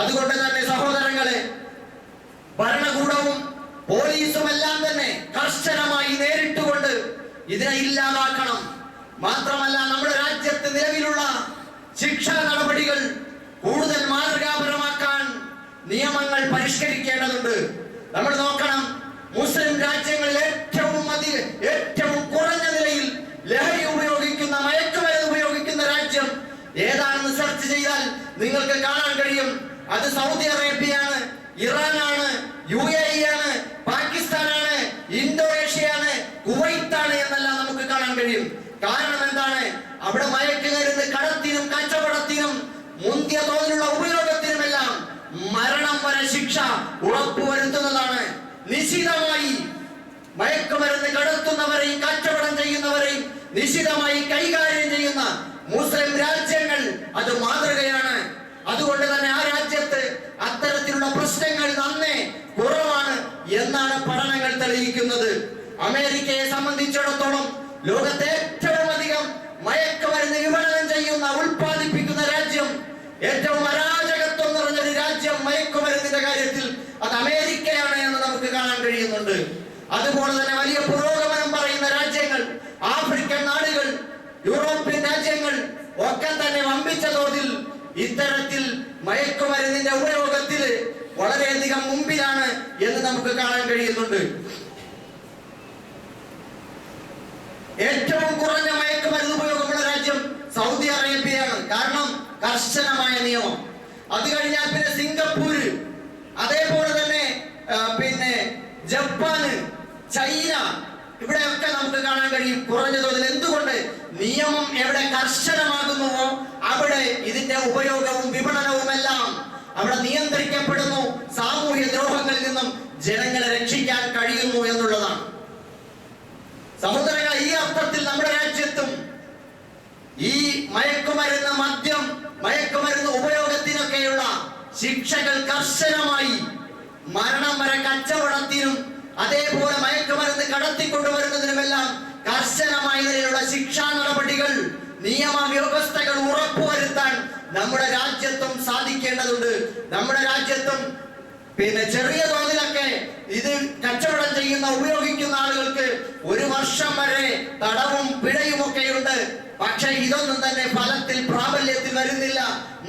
അതുകൊണ്ട് തന്നെ സഹോദരങ്ങളെ, ഭരണകൂടവും പോലീസും എല്ലാം തന്നെ കർശനമായി നേരിട്ടുകൊണ്ട് ഇതിനെ ഇല്ലാതാക്കണം. മാത്രമല്ല, നമ്മുടെ രാജ്യത്ത് നിലവിലുള്ള ശിക്ഷാ നടപടികൾ കൂടുതൽ മാതൃകാപരമാക്കാൻ നിയമങ്ങൾ പരിഷ്കരിക്കേണ്ടതുണ്ട്. നമ്മൾ നോക്കണം, മുസ്ലിം രാജ്യങ്ങളിൽ ഏറ്റവും കുറഞ്ഞ നിലയിൽ ലഹരി ഉപയോഗിക്കുന്ന, മയക്കുമരുന്ന് ഉപയോഗിക്കുന്ന രാജ്യം ഏതാണെന്ന് സെർച്ച് ചെയ്താൽ നിങ്ങൾക്ക് കാണാൻ കഴിയും. അത് സൗദി അറേബ്യയാണ്, ഇറാനാണ്, UAE ആണ്, പാകിസ്ഥാനാണ്, ഇന്തോനേഷ്യയാണ്, കുവൈത്താണ് എന്നെല്ലാം നമുക്ക് കാണാൻ കഴിയും. കാരണം എന്താണ്? അവിടെ മയക്കുമരുന്ന് കടത്തിനും കച്ചവടത്തിനും മുന്തിയ തോതിലുള്ള ഉപയോഗത്തിനുമെല്ലാം മരണം വരെ ശിക്ഷ ഉറപ്പുവരുത്തുന്നതാണ്. നിശിതമായി മയക്കുമരുന്ന് കടത്തുന്നവരെയും കച്ചവടം ചെയ്യുന്നവരെയും നിശിതമായി കൈകാര്യം ചെയ്യുന്ന മുസ്ലിം രാജ്യങ്ങൾ അത് മാതൃകയാണ്. അതുകൊണ്ട് തന്നെ ആ രാജ്യത്ത് അത്തരത്തിലുള്ള പ്രശ്നങ്ങൾ നന്നേ കുറവാണ് എന്നാണ് പഠനങ്ങൾ തെളിയിക്കുന്നത്. അമേരിക്കയെ സംബന്ധിച്ചിടത്തോളം ലോകത്തെ ഏറ്റവും അധികം മയക്കുമരുന്ന് വിപണനം ചെയ്യുന്ന, ഉൽപ്പാദിപ്പിക്കുന്ന രാജ്യം, ഏറ്റവും അരാജകത്വം നിറഞ്ഞൊരു രാജ്യം മയക്കുമരുന്നിന്റെ കാര്യത്തിൽ അത് അമേരിക്കയാണ് എന്ന് നമുക്ക് കാണാൻ കഴിയുന്നുണ്ട്. അതുപോലെ തന്നെ വലിയ പുരോഗമനം പറയുന്ന രാജ്യങ്ങൾ, ആഫ്രിക്കൻ നാടുകൾ, യൂറോപ്യൻ രാജ്യങ്ങൾ ഒക്കെ തന്നെ വമ്പിച്ച തോതിൽ ഇത്തരത്തിൽ മയക്കുമരുന്നിന്റെ ഉപയോഗത്തിൽ വളരെയധികം മുമ്പിലാണ് എന്ന് നമുക്ക് കാണാൻ കഴിയുന്നുണ്ട്. ഏറ്റവും കുറഞ്ഞ മയക്കുമരുന്ന് ഉപയോഗമുള്ള രാജ്യം സൗദി അറേബ്യയാണ്. കാരണം കർശനമായ നിയമം. അത് കഴിഞ്ഞാൽ പിന്നെ സിംഗപ്പൂര്, അതേപോലെ തന്നെ ജപ്പാന്, ചൈന, ഇവിടെയൊക്കെ നമുക്ക് കാണാൻ കഴിയും കുറഞ്ഞ തോതിൽ. എന്തുകൊണ്ട്? നിയമം എവിടെ കർശനമാകുന്നുവോ അവിടെ ഇതിന്റെ ഉപയോഗവും വിപണനവും എല്ലാം അവിടെ നിയന്ത്രിക്കപ്പെടുന്നു. സാമൂഹ്യ ദ്രോഹങ്ങളിൽ നിന്നും ജനങ്ങളെ രക്ഷിക്കാൻ കഴിയുന്നു എന്നുള്ളതാണ്. സഹോദരങ്ങളെ, ഈ അർത്ഥത്തിൽ നമ്മുടെ രാജ്യത്തും ഈ മയക്കുമരുന്ന് ഉപയോഗത്തിനൊക്കെയുള്ള ശിക്ഷകൾ കർശനമായി, മരണം വരെ കച്ചവടത്തിനും അതേപോലെ മയക്കുമരുന്ന് കടത്തിക്കൊണ്ടുവരുന്നതിനുമെല്ലാം കർശനമായ നിലയിലുള്ള ശിക്ഷാ നടപടികൾ, നിയമ വ്യവസ്ഥകൾ ഉറപ്പുവരുത്താൻ നമ്മുടെ രാജ്യത്തും സാധിക്കേണ്ടതുണ്ട്. നമ്മുടെ രാജ്യത്തും ചെറിയ തോതിലൊക്കെ ഇത് കച്ചവടം ചെയ്യുന്ന, ഉപയോഗിക്കുന്ന ആളുകൾക്ക് 1 വർഷം വരെ തടവും പിഴയും ഒക്കെയുണ്ട്. പക്ഷെ ഇതൊന്നും തന്നെ ഫലത്തിൽ പ്രാബല്യത്തിൽ വരുന്നില്ല.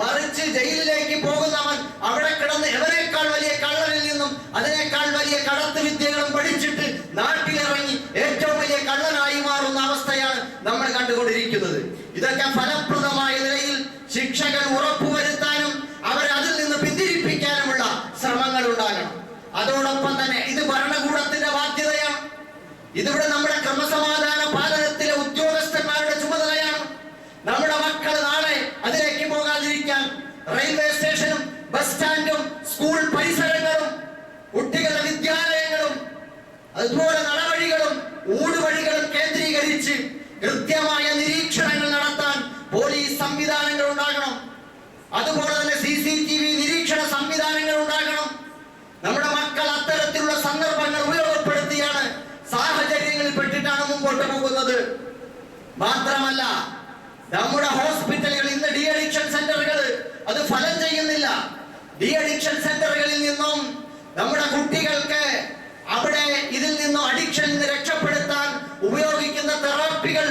മറിച്ച് ജയിലിലേക്ക് പോകുന്നവൻ അവിടെ കിടന്ന് എവരെക്കാൾ വലിയ കള്ളനിൽ നിന്നും അതിനേക്കാൾ വലിയ കടത്ത് വിദ്യകളും പഠിച്ചിട്ട് നാട്ടിലിറങ്ങി ഏറ്റവും വലിയ കള്ളനായി മാറുന്ന അവസ്ഥയാണ് നമ്മൾ കണ്ടുകൊണ്ടിരിക്കുന്നത്. ഇതൊക്കെ ഫലപ്രദമായ നിലയിൽ ശിക്ഷകൾ ഉറപ്പുവരുത്താനും അവരെ അതിൽ നിന്ന് പിന്തിരിപ്പിക്കാനുമുള്ള ശ്രമങ്ങൾ ഉണ്ടാകണം. അതോടൊപ്പം തന്നെ ഇത് ഭരണകൂടത്തിന്റെ ബാധ്യതയാണ്. ഇതിവിടെ നമ്മുടെ ക്രമസമാധാന പാലനത്തിലെ ഉദ്യോഗസ്ഥ അതുപോലെ നടവഴികളും ഊടുവഴികളും കേന്ദ്രീകരിച്ച് കൃത്യമായ നിരീക്ഷണങ്ങൾ നടത്താൻ പോലീസ് സംവിധാനങ്ങൾ ഉണ്ടാകണം. അതുപോലെ തന്നെ CCTV നിരീക്ഷണ സംവിധാനങ്ങൾ ഉണ്ടാകണം. നമ്മുടെ മക്കൾ അത്തരത്തിലുള്ള സന്ദർഭങ്ങൾ ഉപയോഗപ്പെടുത്തിയാണ്, സാഹചര്യങ്ങളിൽ പെട്ടിട്ടാണ് മുമ്പോട്ട് പോകുന്നത്. മാത്രമല്ല, നമ്മുടെ ഹോസ്പിറ്റലുകൾ ഇന്ന് ഡി അഡിക്ഷൻ സെന്ററുകൾ അത് ഫലം ചെയ്യുന്നില്ല. ഡി അഡിക്ഷൻ സെന്ററുകളിൽ നിന്നും നമ്മുടെ കുട്ടികൾക്ക് അവിടെ ഇതിൽ നിന്നും അഡിക്ഷനിൽ നിന്ന് രക്ഷപ്പെടുത്താൻ ഉപയോഗിക്കുന്ന തെറാപ്പികൾ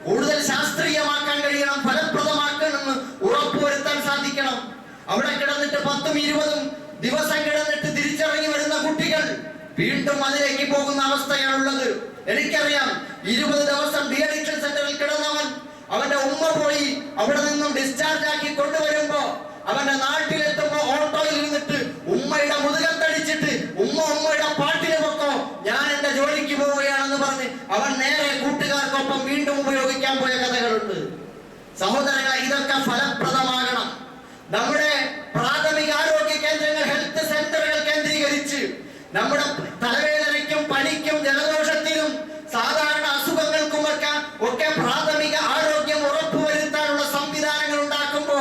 കൂടുതൽ ശാസ്ത്രീയമാക്കാൻ കഴിയണം, ഫലപ്രദമാക്കണമെന്ന് ഉറപ്പുവരുത്താൻ സാധിക്കണം. അവിടെ കിടന്നിട്ട് 10ഉം 20ഉം ദിവസം കിടന്നിട്ട് തിരിച്ചിറങ്ങി വരുന്ന കുട്ടികൾ വീണ്ടും അതിലേക്ക് പോകുന്ന അവസ്ഥയാണുള്ളത്. എനിക്കറിയാം, 20 ദിവസം ഡി അഡിക്ഷൻ സെന്ററിൽ കിടന്നവൻ അവന്റെ ഉമ്മ പോയി അവിടെ നിന്നും ഡിസ്ചാർജ് ആക്കി കൊണ്ടുവരുമ്പോ അവന്റെ നാട്ടിലെത്തുമ്പോ ഓട്ടോയിൽ ഇരുന്നിട്ട് ഉമ്മയുടെ മുതുകത്തടിച്ചിട്ട് ഉമ്മയുടെ പാട്ടിന് പൊക്കോ, ഞാൻ എന്റെ ജോലിക്ക് പോവുകയാണെന്ന് പറഞ്ഞ് അവൻ നേരെ കൂട്ടുകാർക്കൊപ്പം വീണ്ടും ഉപയോഗിക്കാൻ പോയ കഥകളുണ്ട്. സഹോദരങ്ങളെ, ഇതൊക്കെ ഫലപ്രദമാകണം. നമ്മുടെ പ്രാഥമിക ആരോഗ്യ കേന്ദ്രങ്ങൾ, ഹെൽത്ത് സെന്ററുകൾ കേന്ദ്രീകരിച്ച് നമ്മുടെ തലവേദനയ്ക്കും പനിക്കും ജലദോഷത്തിനും സാധാരണ അസുഖങ്ങൾക്കും ഒക്കെ പ്രാഥമിക ആരോഗ്യം ഉറപ്പുവരുത്താനുള്ള സംവിധാനങ്ങൾ ഉണ്ടാക്കുമ്പോ,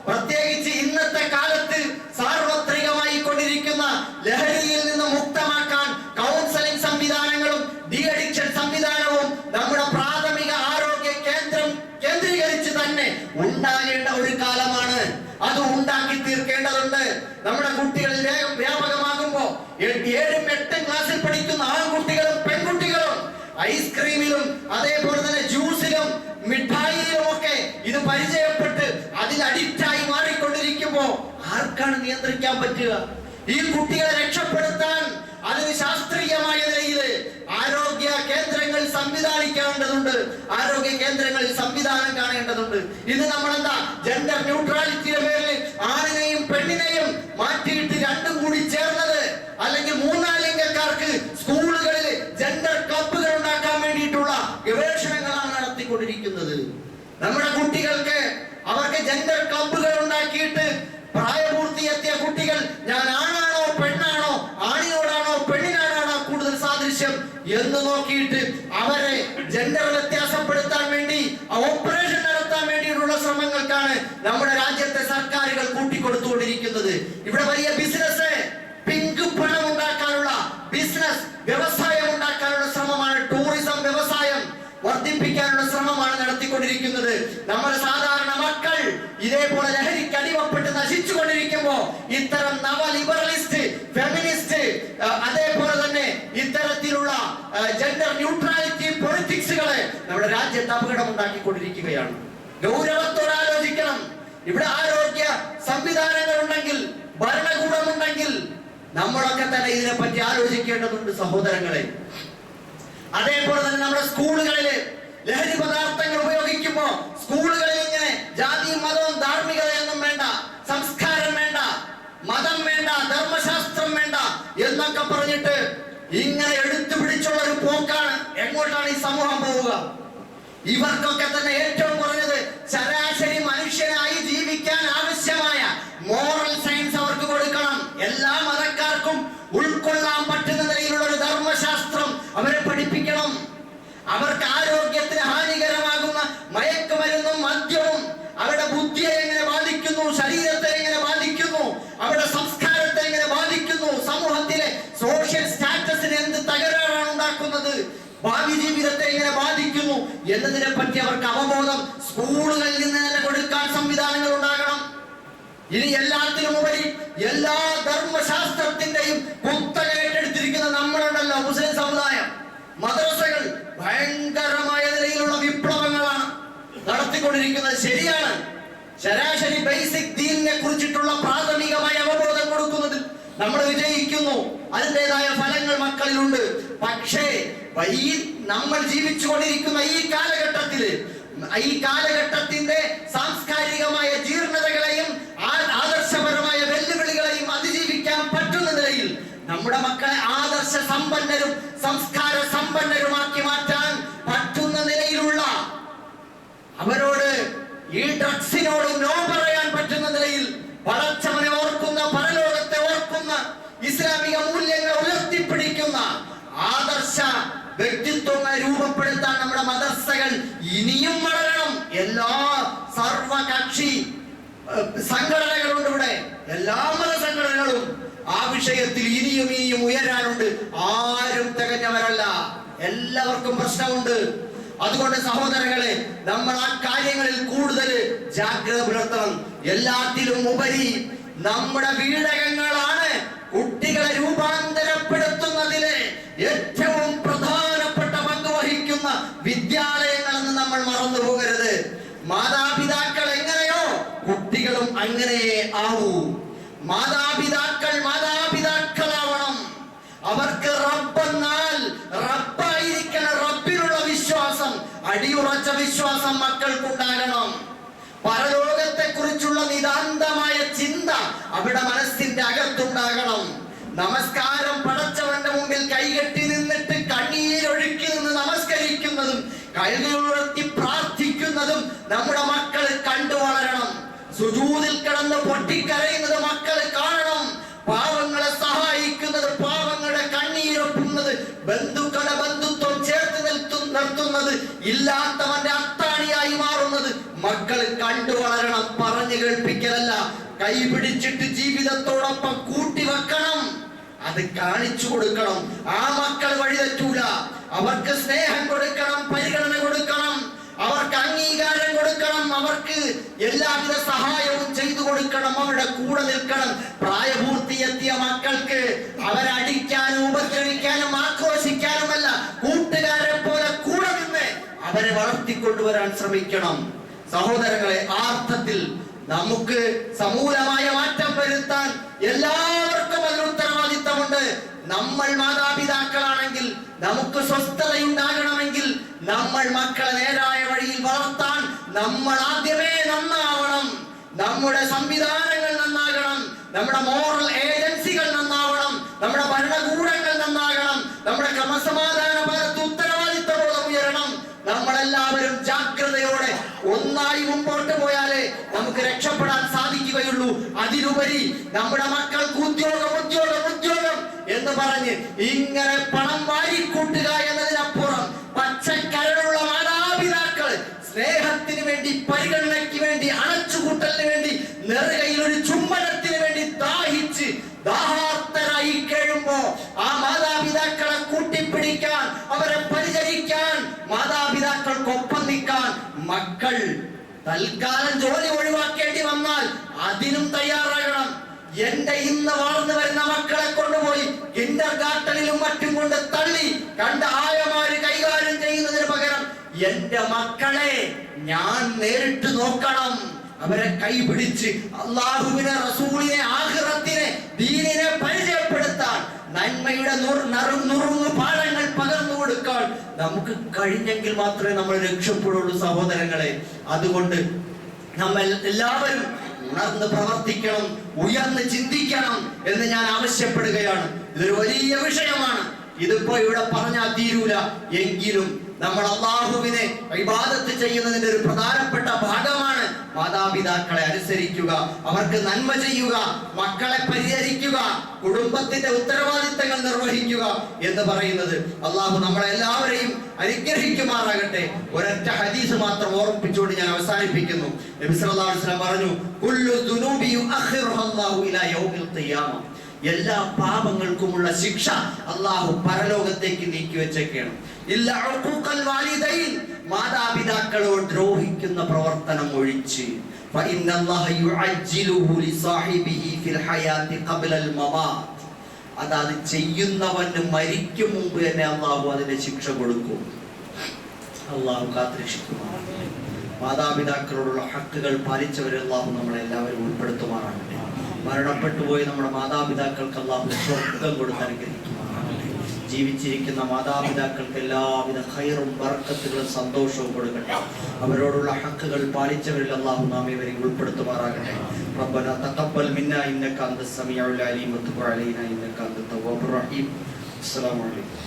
പ്രത്യേകിച്ച് ഇന്നത്തെ കാലത്ത് സാർവത്രികമായി കൊണ്ടിരിക്കുന്ന ലഹരിയിൽ നിന്ന് മുക്തമാക്കാൻ കൗൺസിലിംഗ് സംവിധാനങ്ങളും ഡി അഡിക്ഷൻ സംവിധാനവും നമ്മുടെ പ്രാഥമിക ആരോഗ്യ കേന്ദ്രം കേന്ദ്രീകരിച്ച് തന്നെ ഉണ്ടാകേണ്ട ഒരു കാലമാണ്. അത് ഉണ്ടാക്കി തീർക്കേണ്ടതുണ്ട്. നമ്മുടെ കുട്ടികളിൽ വ്യാപകമാകുമ്പോ 7ഉം 8ഉം ക്ലാസ്സിൽ പഠിക്കുന്ന ആൺകുട്ടികളും പെൺകുട്ടികളും ഐസ്ക്രീമിലും അതേപോലെ തന്നെ ജ്യൂസിലും മിഠായിയിലും ഒക്കെ ഇത് പരിചയപ്പെട്ട് അതിൽ അഡിക്റ്റായി മാറിക്കൊണ്ടിരിക്കുമ്പോ ആർക്കാണ് നിയന്ത്രിക്കാൻ പറ്റുക? ഈ കുട്ടികളെ രക്ഷപ്പെടുത്താൻ അതിന് ശാസ്ത്രീയമായ നിലയിൽ ആരോഗ്യ കേന്ദ്രങ്ങൾ സംവിധാനിക്കേണ്ടതുണ്ട്, ആരോഗ്യ കേന്ദ്രങ്ങളിൽ സംവിധാനം കാണേണ്ടതുണ്ട്. ഇത് നമ്മളെന്താ ജെൻഡർ ന്യൂട്രാലിറ്റിയുടെ പേരിൽ ആണിനെയും പെണ്ണിനെയും മാറ്റിയിട്ട് രണ്ടും കൂടി ചേർന്നത്, അല്ലെങ്കിൽ 3-4 ലിംഗക്കാർക്ക് സ്കൂളുകളിൽ ജെൻഡർ ക്ലബ്ബുകൾ ഉണ്ടാക്കാൻ വേണ്ടിയിട്ടുള്ള ഗവേഷണങ്ങളാണ് നടത്തിക്കൊണ്ടിരിക്കുന്നത്. നമ്മുടെ കുട്ടികൾക്ക് അവർക്ക് ജെൻഡർ ക്ലബ്ബുകൾ ഉണ്ടാക്കിയിട്ട് പ്രായപൂർത്തിയെത്തിയ കുട്ടികൾ ഞാൻ ആണാണോ പെണ്ണാണോ, ആണിനോടാണോ പെണ്ണിനോടാണോ കൂടുതൽ സാദൃശ്യം എന്ന് നോക്കിയിട്ട് അവരെ ജെൻഡർ വ്യത്യാസപ്പെടുത്താൻ വേണ്ടി ഓപ്പറേഷൻ നടത്താൻ വേണ്ടിയിട്ടുള്ള ശ്രമങ്ങൾക്കാണ് നമ്മുടെ രാജ്യത്തെ സർക്കാരുകൾ കൂട്ടിക്കൊടുത്തുകൊണ്ടിരിക്കുന്നത്. ഇവിടെ വലിയ ബിസിനസ്, പിങ്ക് പണം ഉണ്ടാക്കാനുള്ള ബിസിനസ്, വ്യവസായം ഉണ്ടാക്കാനുള്ള ശ്രമമാണ്, ടൂറിസം വ്യവസായം വർദ്ധിപ്പിക്കാനുള്ള ശ്രമമാണ് നടത്തിക്കൊണ്ടിരിക്കുന്നത്. നമ്മുടെ സാധാരണ മക്കൾ ഇതേപോലെ ലഹരിക്ക് അടിമപ്പെട്ട് നശിച്ചുകൊണ്ടിരിക്കുമ്പോ ഇത്തരം നവ ലിബറലിസ്റ്റ്, ഫെമിനിസ്റ്റ്, അതേപോലെ തന്നെ ഇത്തരത്തിലുള്ള ജെൻഡർ ന്യൂട്രാലിറ്റി പൊളിറ്റിക്സുകളെ നമ്മുടെ രാജ്യത്ത് അപകടം ഉണ്ടാക്കിക്കൊണ്ടിരിക്കുകയാണ്. ഗൗരവത്തോടെ ആലോചിക്കണം. ഇവിടെ ആരോഗ്യ സംവിധാനങ്ങൾ ഉണ്ടെങ്കിൽ, ഭരണകൂടമുണ്ടെങ്കിൽ നമ്മളൊക്കെ തന്നെ ഇതിനെപ്പറ്റി ആലോചിക്കേണ്ടതുണ്ട് സഹോദരങ്ങളെ. അതേപോലെ തന്നെ നമ്മുടെ സ്കൂളുകളില് ലഹരി പദാർത്ഥങ്ങൾ ഉപയോഗിക്കുമ്പോ സ്കൂളുകളിൽ ഇങ്ങനെ ജാതിയും മതവും ധാർമ്മികതയൊന്നും വേണ്ട, സംസ്കാരം വേണ്ട, മതം വേണ്ട, ധർമ്മശാസ്ത്രം വേണ്ട എന്നൊക്കെ പറഞ്ഞിട്ട് ഇങ്ങനെ എടുത്തു പിടിച്ചുള്ള ഒരു പോക്കാണ്. എങ്ങോട്ടാണ് ഈ സമൂഹം പോവുക? ഇവർക്കൊക്കെ തന്നെ ഏറ്റവും കുറഞ്ഞത് ശരാശരി മനുഷ്യനായി ജീവിക്കാൻ ആവശ്യമായ മോറൽ സയൻസ് അവർക്ക് കൊടുക്കണം. എല്ലാ മതക്കാർക്കും ഉൾക്കൊള്ളാൻ പറ്റുന്ന നിലയിലുള്ള ഒരു ധർമ്മശാസ്ത്രം അവരെ പഠിപ്പിക്കണം. അവർക്ക് ആരോഗ്യത്തിന് ഹാനികരമാകുന്ന മയക്കുമരുന്നും മദ്യവും അവരുടെ ബുദ്ധിയെ എങ്ങനെ ബാധിക്കുന്നു, ശരീരത്തെ എങ്ങനെ ബാധിക്കുന്നു, അവരുടെ സംസ്കാരത്തെ എങ്ങനെ ബാധിക്കുന്നു, സമൂഹത്തിലെ സോഷ്യൽ സ്റ്റാറ്റസിന് എന്ത് തകരാറാണ് ഉണ്ടാക്കുന്നത്, ഭാവി ജീവിതത്തെ എങ്ങനെ ബാധിക്കുന്നു എന്നതിനെ പറ്റി അവർക്ക് അവബോധം സ്കൂളുകളിൽ നിന്ന് തന്നെ കൊടുക്കാൻ സംവിധാനങ്ങൾ ഉണ്ടാകണം. ഇനി എല്ലാത്തിനും ഉപരി എല്ലാ ധർമ്മശാസ്ത്രത്തിന്റെയും കുത്തക ഏറ്റെടുത്തിരിക്കുന്ന നമ്മളുണ്ടല്ലോ മുസ്ലിം സമുദായം, മദ്രസകൾ ഭയങ്കരമായ നിലയിലുള്ള വിപ്ലവങ്ങളാണ് നടത്തിക്കൊണ്ടിരിക്കുന്നത്. ശരിയാണ്, ശരാശരി ബേസിക് ദീനിനെ കുറിച്ചിട്ടുള്ള പ്രാഥമികമായ അവബോധം കൊടുക്കുന്നതിൽ നമ്മൾ വിജയിക്കുന്നു, അതിൻ്റെതായ ഫലങ്ങൾ മക്കളിലുണ്ട്. പക്ഷേ ഈ നമ്മൾ ജീവിച്ചുകൊണ്ടിരിക്കുന്ന ഈ കാലഘട്ടത്തിന്റെ സാംസ്കാരികമായ ജീർണതകളെയും ആദർശപരമായ വെല്ലുവിളികളെയും അതിജീവിക്കാൻ പറ്റുന്ന നിലയിൽ നമ്മുടെ മക്കളെ ആദർശ സമ്പന്നരും സംസ്കാര സമ്പന്നരുമാക്കി മാറ്റാൻ പറ്റുന്ന നിലയിലുള്ള, അവരോട് ഈ ഡ്രഗ്സിനോട് നോ പറയാൻ പറ്റുന്ന നിലയിൽ പടച്ചവനെ ഓർക്കുന്ന, പരലോകത്തെ ഓർക്കുന്ന, ഇസ്ലാമിക മൂല്യങ്ങൾ ഉയർത്തിപ്പിടിക്കുന്ന ആദർശ വ്യക്തിത്വങ്ങൾ രൂപപ്പെടുത്താൻ നമ്മുടെ മദർസകൾ ഇനിയും വളരണം. എല്ലാ സർവകക്ഷി സംഘടനകളുണ്ട് ഇവിടെ, എല്ലാ മതസംഘടനകളും ആ വിഷയത്തിൽ ഇനിയും ഉയരാനുണ്ട്. ആരും തികഞ്ഞവരല്ല, എല്ലാവർക്കും പ്രശ്നമുണ്ട്. അതുകൊണ്ട് സഹോദരങ്ങളെ, നമ്മൾ ആ കാര്യങ്ങളിൽ കൂടുതൽ ജാഗ്രത പുലർത്തണം. എല്ലാത്തിലും ഉപരി നമ്മുടെ വീടകങ്ങളാണ് കുട്ടികളെ രൂപാന്തരപ്പെടുത്തുന്നതിലെ ഏറ്റവും പ്രധാനപ്പെട്ട പങ്ക് വഹിക്കുന്ന വിദ്യാലയങ്ങളെന്ന് നമ്മൾ മറന്നു പോകരുത്. മാതാപിതാക്കൾ എങ്ങനെയോ കുട്ടികളും അങ്ങനെ ആവൂ. മാതാപിതാക്കളാവണം. അവർക്ക് റബ്ബെന്നാൽ റബ്ബായിരിക്കണം. റബ്ബിലുള്ള വിശ്വാസം, അടിയുറച്ച വിശ്വാസം മക്കൾക്കുണ്ടാകണം. പരലോകത്തെ കുറിച്ചുള്ള നിതാന്തമായ ചിന്ത അവിടെ മനസ്സിന്റെ അകത്തുണ്ടാകണം. നമസ്കാരം പടച്ചവന്റെ മുമ്പിൽ കൈകെട്ടി നിന്നിട്ട് കണ്ണീരൊഴുക്കി നിന്ന് നമസ്കരിക്കുന്നതും കൈകളുയർത്തി പ്രാർത്ഥിക്കുന്നതും നമ്മുടെ മക്കൾ കണ്ടു വളരണം. സുജൂദിൽ കിടന്ന് പൊട്ടിക്കരയുന്നത് മക്കൾ കാണണം. പാവങ്ങളെ സഹായിക്കുന്നത്, പാവങ്ങളുടെ കണ്ണീരൊപ്പുന്നത്, ബന്ധുക്കളുടെ ബന്ധുത്വം ചേർത്ത് നിർത്തുന്നത്, ഇല്ലാത്തവന്റെ അത്താണിയായി മാറുന്നത് മക്കൾ കണ്ടു വളരണം. പറഞ്ഞു കേൾപ്പിക്കലല്ല, കൈപിടിച്ചിട്ട് ജീവിതത്തോടൊപ്പം കൂട്ടിവെക്കണം. അത് കാണിച്ചു കൊടുക്കണം. ആ മക്കൾ വഴിതെറ്റൂല. അവർക്ക് സ്നേഹം കൊടുക്കണം, പരിഗണന കൊടുക്കണം, അവർക്ക് അംഗീകാരം കൊടുക്കണം, അവർക്ക് എല്ലാവിധ സഹായവും ചെയ്തു കൊടുക്കണം, അവരുടെ കൂടെ നിൽക്കണം. പ്രായപൂർത്തിയെത്തിയ മക്കൾക്ക് അവരെ അടിക്കാനും ഉപദ്രവിക്കാനും ആക്രോശിക്കാനുമല്ല, കൂട്ടുകാരെ പോലെ കൂടെ നിന്ന് അവരെ വളർത്തിക്കൊണ്ടുവരാൻ ശ്രമിക്കണം. സഹോദരങ്ങളെ, ആ അർത്ഥത്തിൽ നമുക്ക് സമൂലമായ മാറ്റം വരുത്താൻ എല്ലാവർക്കും അതിന് ഉത്തരവാദിത്തമുണ്ട്. നമ്മൾ മാതാപിതാക്കളാണെങ്കിൽ നമുക്ക് സ്വസ്ഥതയുണ്ടാകണമെങ്കിൽ നമ്മൾ മക്കളെ നേരായ വഴിയിൽ വളർത്താൻ നമ്മൾ ആദ്യമേ നന്നാവണം. നമ്മുടെ സംവിധാനങ്ങൾ നന്നാകണം, നമ്മുടെ മോറൽ ഏജൻസികൾ നന്നാവണം, നമ്മുടെ ഭരണകൂടങ്ങൾ നന്നാകണം, നമ്മുടെ ക്രമസമാധാന ഭാഗത്ത് ഉത്തരവാദിത്ത ബോധം ഉയരണം. നമ്മളെല്ലാവരും ജാഗ്രതയോടെ ഒന്നായി മുമ്പോട്ട് പോയാലേ നമുക്ക് രക്ഷപ്പെടാൻ സാധിക്കുകയുള്ളൂ. അതിലുപരി നമ്മുടെ മക്കൾക്ക് ഉദ്യോഗം എന്ന് പറഞ്ഞ് ഇങ്ങനെ പണം വാരിക്കൂട്ടുക എന്നതിനപ്പുറം പച്ചക്കരളുള്ള മാതാപിതാക്കൾ സ്നേഹത്തിന് വേണ്ടി, പരിഗണനയ്ക്ക് വേണ്ടി, അണച്ചുകൂട്ടലിന് വേണ്ടി, നെറുകയിൽ ഒരു ചുംബനത്തിന് വേണ്ടി ദാഹാർത്തരായി കഴിയുമ്പോ ആ മാതാപിതാക്കളെ കൂട്ടിപ്പിടിക്കാൻ, അവരെ പരിചരിക്കാൻ, മാതാപിതാക്കൾക്കൊപ്പം നിൽക്കാൻ മക്കൾ തൽക്കാലം ജോലി ഒഴിവാക്കേണ്ടി വന്നാൽ അതിനും തയ്യാറാകണം. എന്റെ ഇന്ന് വളർന്നു വരുന്ന മക്കളെ കൊണ്ടുപോയി കിൻഡർ ഗാർട്ടനിലും മറ്റും കൊണ്ട് തള്ളി കണ്ട ആയമാര് കൈകാര്യം ചെയ്യുന്നതിന് പകരം എന്റെ മക്കളെ ഞാൻ നേരിട്ട് നോക്കണം. അവരെ കൈപിടിച്ച് അള്ളാഹുവിനെ, റസൂലിനെ, ആഖിറത്തിനെ, ദീനിനെ പരിചയപ്പെടുത്താൻ, നന്മയുടെ നുറുങ്ങു പാഠങ്ങൾ പകർന്നു കൊടുക്കാൻ നമുക്ക് കഴിഞ്ഞെങ്കിൽ മാത്രമേ നമ്മൾ രക്ഷപ്പെടുള്ളൂ സഹോദരങ്ങളെ. അതുകൊണ്ട് നമ്മൾ എല്ലാവരും ഉണർന്ന് പ്രവർത്തിക്കണം, ഉയർന്ന് ചിന്തിക്കണം എന്ന് ഞാൻ ആവശ്യപ്പെടുകയാണ്. ഇതൊരു വലിയ വിഷയമാണ്. ഇതിപ്പോ ഇവിടെ പറഞ്ഞാൽ തീരൂല. എങ്കിലും നമ്മൾ അല്ലാഹുവിനെ ഇബാദത്ത് ചെയ്യുന്നതിന്റെ ഒരു പ്രധാനപ്പെട്ട ഭാഗമാണ് മാതാപിതാക്കളെ അനുസരിക്കുക, അവർക്ക് നന്മ ചെയ്യുക, മക്കളെ പരിചരിക്കുക, കുടുംബത്തിന്റെ ഉത്തരവാദിത്തങ്ങൾ നിർവഹിക്കുക എന്ന് പറയുന്നത്. അല്ലാഹു നമ്മളെല്ലാവരെയും അനുഗ്രഹിക്കുമാറാകട്ടെ. ഒരൊറ്റ ഹദീസ് മാത്രം ഓർമ്മിപ്പിച്ചുകൊണ്ട് ഞാൻ അവസാനിപ്പിക്കുന്നു. നബി സല്ലല്ലാഹു അലൈഹി വസല്ലം പറഞ്ഞു, കുല്ലു ദുനൂബി യുഅഖിറുഹു അല്ലാഹു ഇലാ യൗമിൽ ഖിയാമ. എല്ലാ പാപങ്ങൾക്കുമുള്ള ശിക്ഷ അല്ലാഹു പരലോകത്തേക്ക് നീക്കി വെച്ചേക്കാണ്. ഇല്ലാ ഉഖൂഖൽ വാലിദൈൻ, മാതാപിതാക്കളോട് ദ്രോഹിക്കുന്ന പ്രവർത്തനം ഒഴിച്ച്. ഫഇന്നല്ലാഹ യുഅജ്ജിലുഹു ലിസാഹിബിഹി ഫിൽ ഹയാതി ഖബ്ലൽ മമാത്. അത് ചെയ്യുന്നവന് മരിക്കും മുമ്പ് തന്നെ അല്ലാഹു അതിന്റെ ശിക്ഷ കൊടുക്കും. അല്ലാഹു കാത്തുരക്ഷിക്കുമാറാകട്ടെ. മാതാപിതാക്കളോടുള്ള ഹക്കുകൾ പാലിച്ചവരെ അല്ലാഹു നമ്മളെല്ലാവരും ഉൾപ്പെടുത്തുമാറാകട്ടെ. മരണപ്പെട്ടു പോയി നമ്മുടെ മാതാപിതാക്കൾക്ക് അല്ലാഹു സ്വർഗ്ഗം കൊടുത്ത് അനുഗ്രഹിക്കുമാറാകട്ടെ. ജീവിച്ചിരിക്കുന്ന മാതാപിതാക്കൾക്ക് എല്ലാവിധ ഖൈറും ബർക്കത്തുകളും സന്തോഷവും കൊടുക്കട്ടെ. അവരോടുള്ള ഹക്കുകൾ പാലിച്ചവരിൽ അല്ലാഹു നാം ഇവരെ ഉൾപ്പെടുത്തുമാറാകട്ടെ. റബ്ബനാ തഖബ്ബൽ മിന്നാ ഇന്നക അൻതസ് സമീഉൽ അലീം വതുബ് അലൈനാ ഇന്നക അൻതത് തവ്വാബുർ റഹീം. അസ്സലാമു അലൈക്കും.